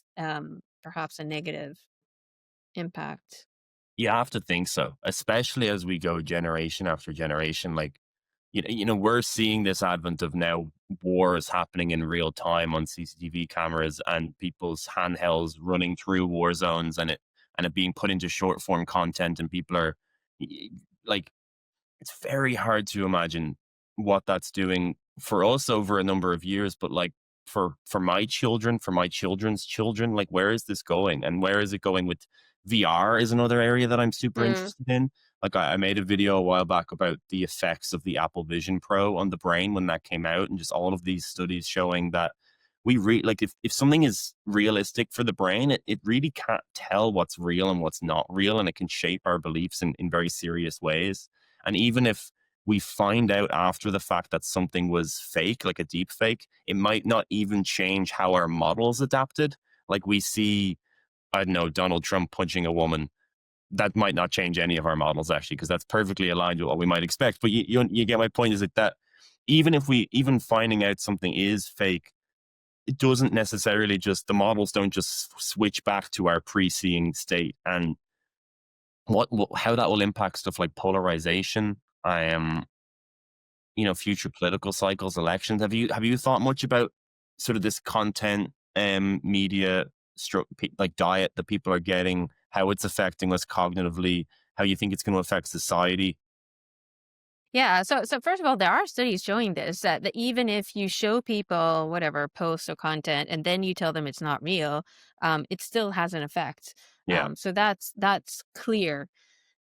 perhaps a negative impact. You have to think so, especially as we go generation after generation. Like, we're seeing this advent of now wars happening in real time on CCTV cameras and people's handhelds running through war zones, and it being put into short form content, and people are y- like, it's very hard to imagine what that's doing for us over a number of years, but like for my children, for my children's children, like, where is this going, and where is it going with VR is another area that I'm super Mm. interested in. Like, I made a video a while back about the effects of the Apple Vision Pro on the brain when that came out, and just all of these studies showing that like if something is realistic for the brain, it really can't tell what's real and what's not real, and it can shape our beliefs in very serious ways. And even if we find out after the fact that something was fake, like a deep fake, it might not even change how our models adapted. Like we see, I don't know, Donald Trump punching a woman. That might not change any of our models actually, because that's perfectly aligned with what we might expect. But you get my point, is like that even finding out something is fake, it doesn't necessarily just, the models don't just switch back to our pre-seeing state. And how that will impact stuff like polarization, future political cycles, elections. Have you thought much about sort of this content media like diet that people are getting, how it's affecting us cognitively, how you think it's going to affect society? Yeah. So first of all, there are studies showing this, that even if you show people whatever posts or content and then you tell them it's not real, it still has an effect. Yeah, So that's clear.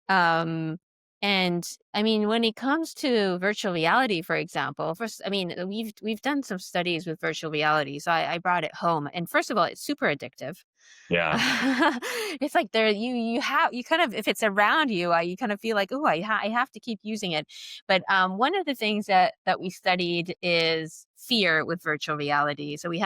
Um, and I mean, when it comes to virtual reality, for example, first, I mean, we've done some studies with virtual reality, so I brought it home. And first of all, it's super addictive. yeah, It's like there you kind of, if it's around you, you kind of feel like, oh, I have to keep using it. But one of the things that we studied is fear with virtual reality. So we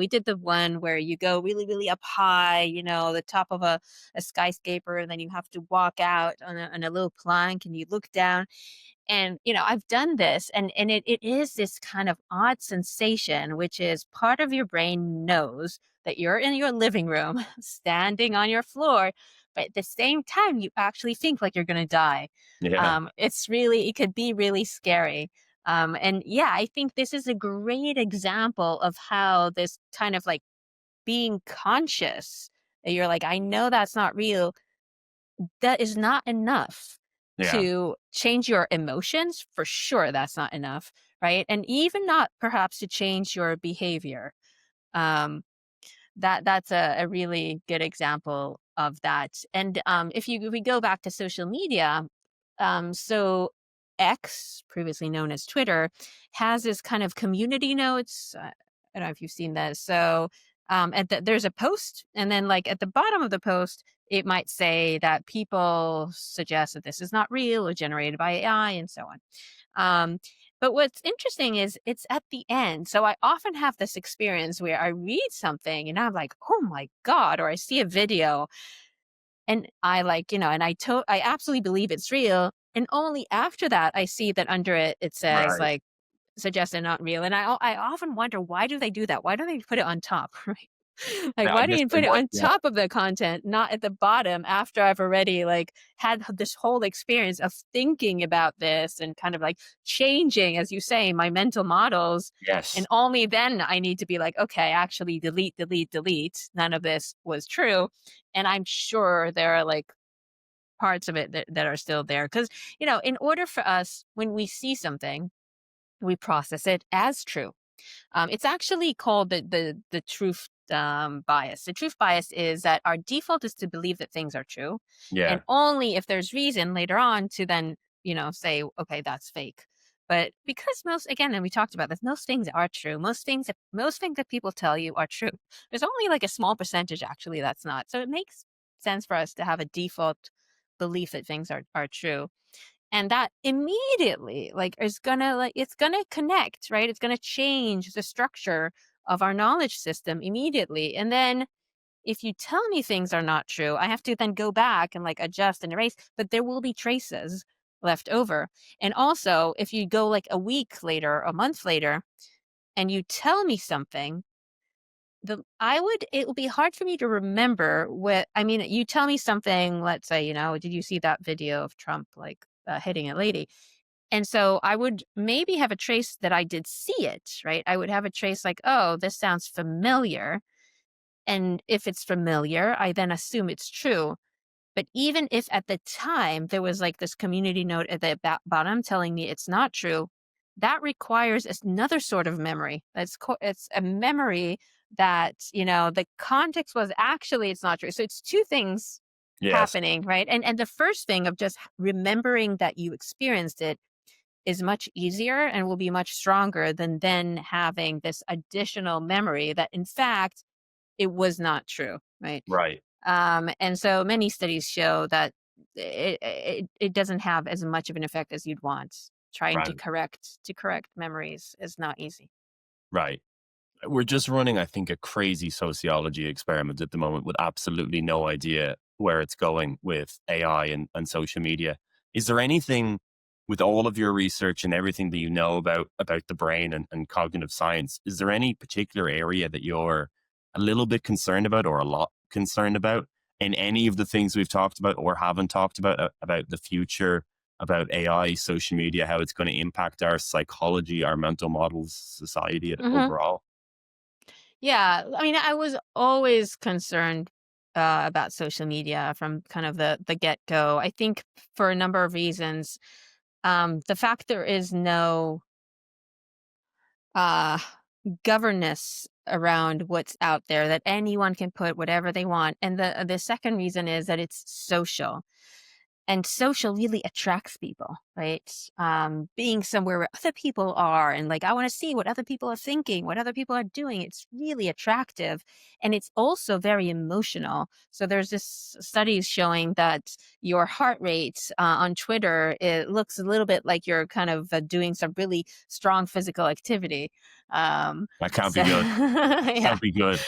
did the one where you go really, really up high, the top of a skyscraper, and then you have to walk out on a little plank and you look down. And, I've done this, and it is this kind of odd sensation, which is part of your brain knows that you're in your living room, standing on your floor, but at the same time, you actually think like you're going to die. yeah, It could be really scary. And yeah, I think this is a great example of how this kind of like being conscious that you're like, I know that's not real, that is not enough yeah, to change your emotions. For sure, that's not enough, right? And even not perhaps to change your behavior. Um, that's a really good example of that. And if we go back to social media, so X, previously known as Twitter, has this kind of community notes. I don't know if you've seen this. So there's a post, and then like at the bottom of the post, it might say that people suggest that this is not real or generated by AI, and so on. Um, but what's interesting is it's at the end. So I often have this experience where I read something and I'm like, oh my God, or I see a video and I like, and I absolutely believe it's real. And only after that, I see that under it, it says right. like suggested not real. And I often wonder, why do they do that? Why don't they put it on top? Right? Like, I why do guess you they put it want, on yeah, top of the content, not at the bottom after I've already like had this whole experience of thinking about this and kind of like changing, as you say, my mental models. And yes, only then I need to be like, okay, actually delete, delete, delete. None of this was true. And I'm sure there are like parts of it that are still there. Because, in order for us, when we see something, we process it as true. It's actually called the truth bias. The truth bias is that our default is to believe that things are true, and yeah, only if there's reason later on to then say, okay, that's fake. But because again, and we talked about this, most things are true. Most things that people tell you are true. There's only like a small percentage actually that's not. So it makes sense for us to have a default belief that things are true. And that immediately like is gonna like it's gonna connect, right? It's gonna change the structure of our knowledge system immediately. And then if you tell me things are not true, I have to then go back and like adjust and erase, but there will be traces left over. And also, if you go like a week later, a month later, and you tell me something, it would be hard for me to remember what I mean. You tell me something, let's say, did you see that video of Trump like hitting a lady? And so I would maybe have a trace that I did see it, right? I would have a trace like, oh, this sounds familiar. And if it's familiar, I then assume it's true. But even if at the time there was like this community note at the bottom telling me it's not true, that requires another sort of memory. It's a memory that, the context was actually it's not true. So it's two things yes, happening, right? And the first thing of just remembering that you experienced it is much easier and will be much stronger than then having this additional memory that, in fact, it was not true, right? Right. And so many studies show that it doesn't have as much of an effect as you'd want. Trying Right. to correct memories is not easy. Right. We're just running, I think, a crazy sociology experiment at the moment with absolutely no idea where it's going with AI and social media. Is there anything with all of your research and everything that you know about the brain and cognitive science, is there any particular area that you're a little bit concerned about or a lot concerned about in any of the things we've talked about or haven't talked about the future, about AI, social media, how it's going to impact our psychology, our mental models, society Hmm. overall? Yeah, I mean, I was always concerned about social media from kind of the get go. I think for a number of reasons. The fact there is no uh, governance around what's out there, that anyone can put whatever they want, and the second reason is that it's social. And social really attracts people, right? Being somewhere where other people are, and like, I want to see what other people are thinking, what other people are doing. It's really attractive. And it's also very emotional. So there's this studies showing that your heart rate on Twitter, it looks a little bit like you're kind of doing some really strong physical activity. Um, That can't so, be good. yeah. Can't be good.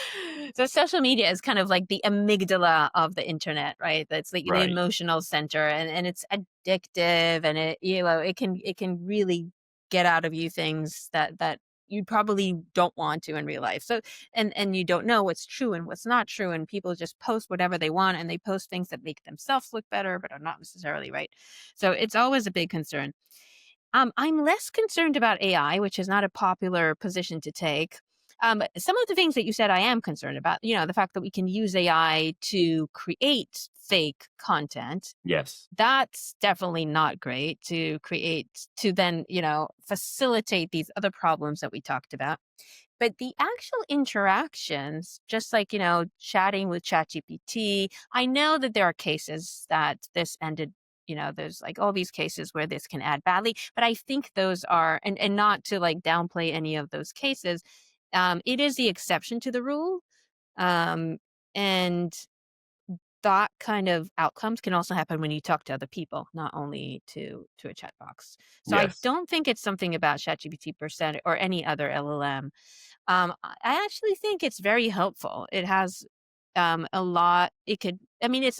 So social media is kind of like the amygdala of the internet, right? That's like the Right. emotional center, and it's addictive, and it can really get out of you things that you probably don't want to in real life. So and you don't know what's true and what's not true, and people just post whatever they want, and they post things that make themselves look better but are not necessarily right. So it's always a big concern. I'm less concerned about AI, which is not a popular position to take. Some of the things that you said, I am concerned about. The fact that we can use AI to create fake content. Yes. That's definitely not great to then, facilitate these other problems that we talked about. But the actual interactions, just like, chatting with ChatGPT, I know that there are cases that this ended, there's like all these cases where this can add badly, but I think those are, and not to like downplay any of those cases, it is the exception to the rule. Um, and that kind of outcomes can also happen when you talk to other people, not only to a chat box. So I Yes. don't think it's something about ChatGPT per se or any other LLM. I actually think it's very helpful. It has a lot. I mean, it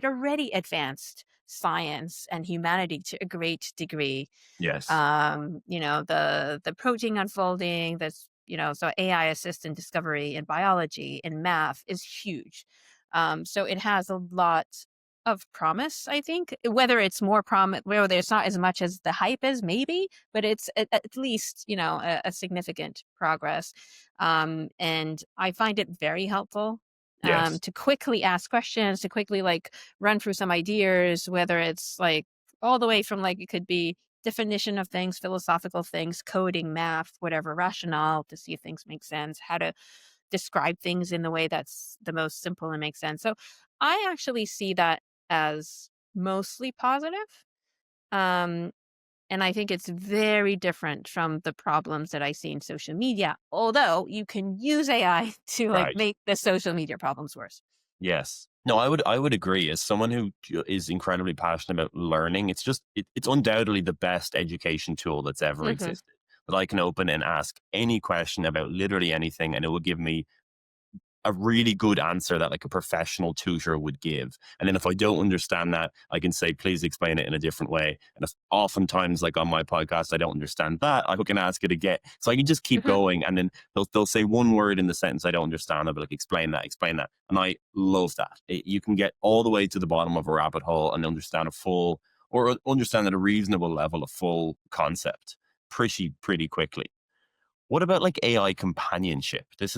already advanced science and humanity to a great degree. Yes. The protein unfolding, so AI assist in discovery in biology and math is huge. So it has a lot of promise, I think. Whether it's more promise, whether it's not as much as the hype is, maybe, but it's at least, a significant progress. And I find it very helpful Yes. to quickly ask questions, to quickly like run through some ideas, whether it's like all the way from like it could be definition of things, philosophical things, coding, math, whatever, rationale to see if things make sense, how to describe things in the way that's the most simple and makes sense. So I actually see that as mostly positive. Um, and I think it's very different from the problems that I see in social media, although you can use AI to like Right. make the social media problems worse. Yes. No, I would agree. As someone who is incredibly passionate about learning, it's undoubtedly the best education tool that's ever Hmm. existed. That I can open and ask any question about literally anything, and it will give me a really good answer that like a professional tutor would give. And then if I don't understand that, I can say, please explain it in a different way. And if oftentimes, like on my podcast, I don't understand that, I can ask it again. So I can just keep Hmm. going. And then they'll say one word in the sentence I don't understand. I'll be like, explain that, explain that. And I love that. You can get all the way to the bottom of a rabbit hole and understand a full or understand at a reasonable level a full concept pretty quickly. What about like AI companionship? This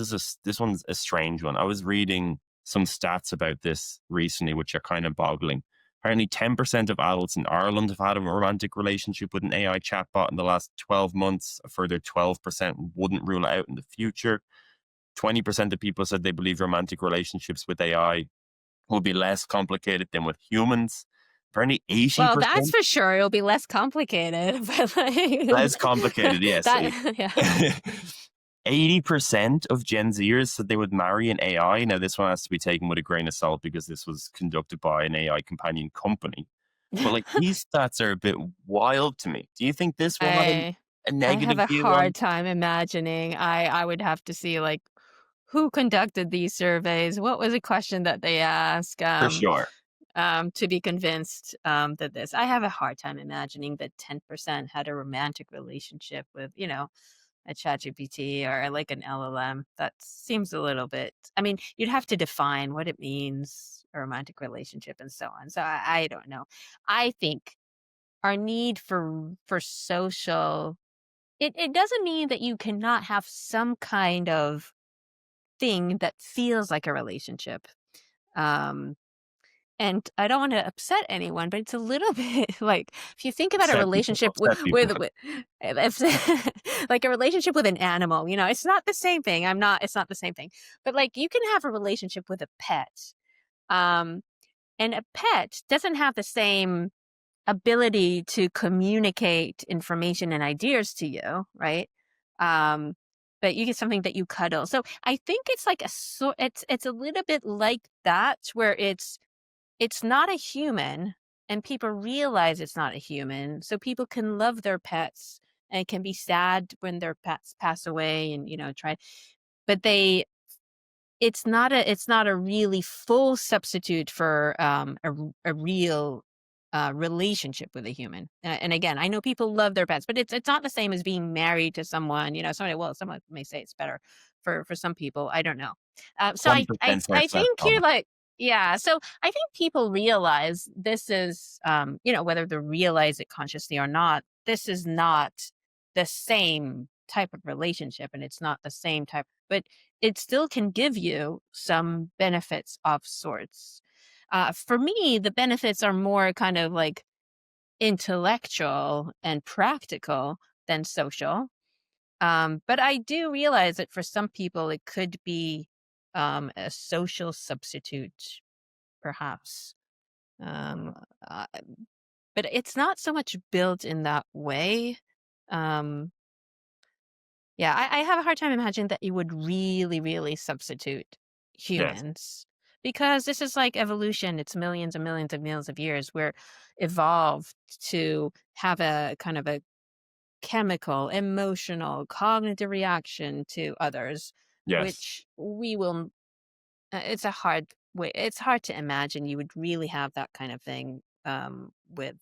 one's a strange one. I was reading some stats about this recently, which are kind of boggling. Apparently, 10% of adults in Ireland have had a romantic relationship with an AI chatbot in the last 12 months. A further 12% wouldn't rule it out in the future. 20% of people said they believe romantic relationships with AI will be less complicated than with humans. Bernie, Well, that's 80%? for sure. It'll be less complicated, but like Less complicated, yes. that, yeah. 80% of Gen Zers said they would marry an AI. Now, this one has to be taken with a grain of salt because this was conducted by an AI companion company. But like these stats are a bit wild to me. Do you think this will have I a I have negative a view on hard time imagining. I would have to see like who conducted these surveys, what was a question that they asked, for sure? to be convinced that this. I have a hard time imagining that 10% had a romantic relationship with, a ChatGPT or like an LLM. That seems a little bit. I mean, you'd have to define what it means, a romantic relationship, and so on. So I don't know. I think our need for social. It doesn't mean that you cannot have some kind of thing that feels like a relationship. Um, and I don't want to upset anyone, but it's a little bit like if you think about a Upset people, relationship upset people. with like a relationship with an animal, it's not the same thing. It's not the same thing. But like you can have a relationship with a pet. Um, and a pet doesn't have the same ability to communicate information and ideas to you, right? Um, but you get something that you cuddle. So I think it's like it's a little bit like that where it's not a human and people realize it's not a human. So people can love their pets and can be sad when their pets pass away and try, but it's not a really full substitute for a real relationship with a human. And again, I know people love their pets, but it's not the same as being married to someone. Someone may say it's better for some people. I don't know. So I 20% I sounds less think you're common. like. Yeah, so I think people realize this is, whether they realize it consciously or not, this is not the same type of relationship, and it's not the same type. But it still can give you some benefits of sorts. For me, the benefits are more kind of like intellectual and practical than social. But I do realize that for some people, it could be a social substitute, perhaps. Um, uh, but it's not so much built in that way. Um, Yeah, I have a hard time imagining that you would really, really substitute Yes. humans because this is like evolution. It's millions and millions and millions of years. We're evolved to have a kind of a chemical, emotional, cognitive reaction to others, Yes. which we will. It's a hard way. It's hard to imagine you would really have that kind of thing with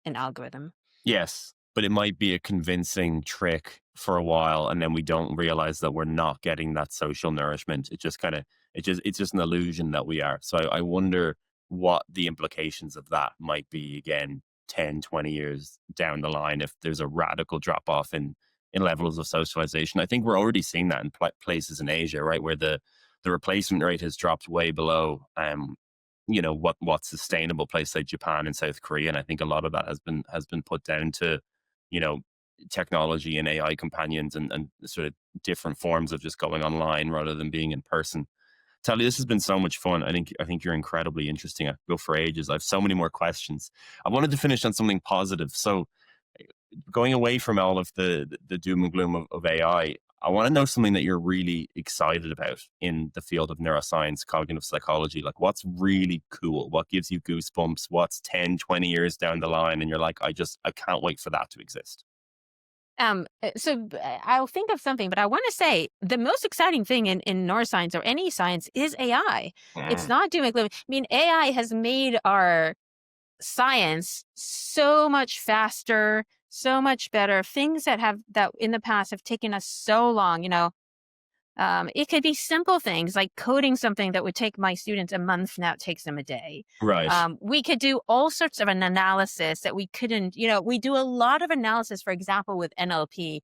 an algorithm. Yes, but it might be a convincing trick for a while, and then we don't realize that we're not getting that social nourishment. It just kind of, it's just an illusion that we are. So I wonder what the implications of that might be again 10, 20 years down the line if there's a radical drop off in levels of socialization. I think we're already seeing that in places in Asia, right, where the replacement rate has dropped way below what's sustainable, places like Japan and South Korea. And I think a lot of that has been put down to you know technology and AI companions and sort of different forms of just going online rather than being in person. Tali, this has been so much fun. I think you're incredibly interesting. I could go for ages. I have so many more questions. I wanted to finish on something positive. So going away from all of the doom and gloom of AI, I want to know something that you're really excited about in the field of neuroscience, cognitive psychology. Like what's really cool? What gives you goosebumps? What's 10, 20 years down the line? And you're like, I can't wait for that to exist. I'll think of something, but I want to say the most exciting thing in neuroscience or any science is AI. It's Mm, not doom and gloom. I mean, AI has made our science so much faster, so much better. Things that in the past have taken us so long, it could be simple things like coding something that would take my students a month. Now it takes them a day. right. We could do all sorts of an analysis that we couldn't, we do a lot of analysis, for example, with NLP.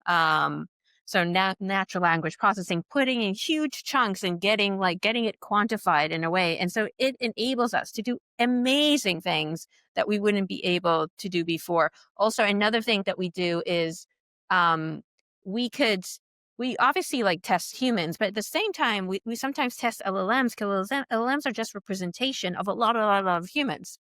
Um, so natural language processing, putting in huge chunks and getting it quantified in a way. And so it enables us to do amazing things that we wouldn't be able to do before. Also, another thing that we do is um, we could we obviously like test humans, but at the same time, we sometimes test LLMs because LLMs are just representation of a lot of humans,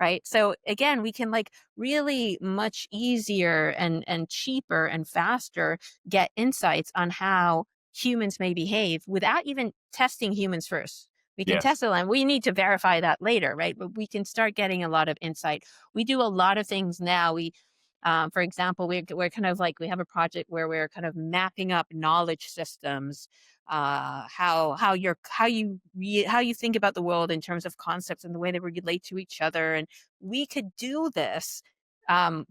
right? So again, we can like really much easier and cheaper and faster get insights on how humans may behave without even testing humans first. We can Yes. test it and we need to verify that later, right? But we can start getting a lot of insight. We do a lot of things now. For example, we're kind of like we have a project where we're kind of mapping up knowledge systems, how you think about the world in terms of concepts and the way they relate to each other, and we could do this. Um,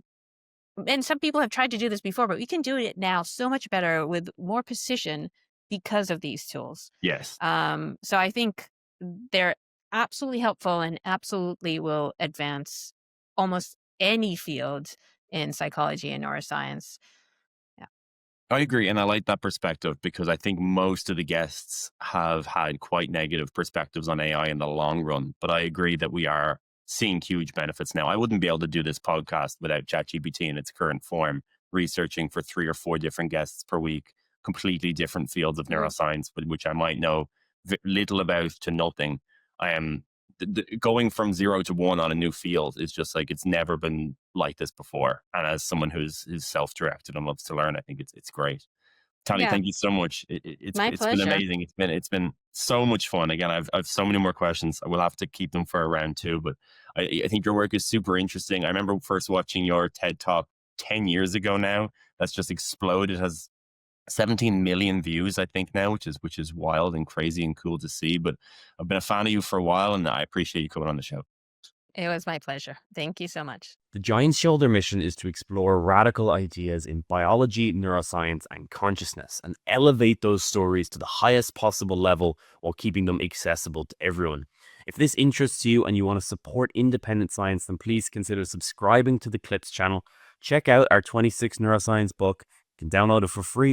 and some people have tried to do this before, but we can do it now so much better with more precision because of these tools. Yes. So I think they're absolutely helpful and absolutely will advance almost any field in psychology and neuroscience. Yeah. I agree. And I like that perspective because I think most of the guests have had quite negative perspectives on AI in the long run. But I agree that we are seeing huge benefits now. I wouldn't be able to do this podcast without ChatGPT in its current form, researching for 3 or 4 different guests per week, completely different fields of Mhm. neuroscience, but which I might know little about to nothing. I am going from 0 to 1 on a new field is just like it's never been like this before. And as someone who's self-directed and loves to learn, I think it's great. Tali, Yeah, thank you so much. It's my it's been pleasure. amazing. It's been so much fun. Again, I've so many more questions. I will have to keep them for a round two, but I think your work is super interesting. I remember first watching your TED talk 10 years ago now. That's just exploded. It has 17 million views, I think now, which is wild and crazy and cool to see. But I've been a fan of you for a while, and I appreciate you coming on the show. It was my pleasure. Thank you so much. The Giant Shoulder mission is to explore radical ideas in biology, neuroscience, and consciousness and elevate those stories to the highest possible level while keeping them accessible to everyone. If this interests you and you want to support independent science, then please consider subscribing to the Clips channel. Check out our 26 Neuroscience book. You can download it for free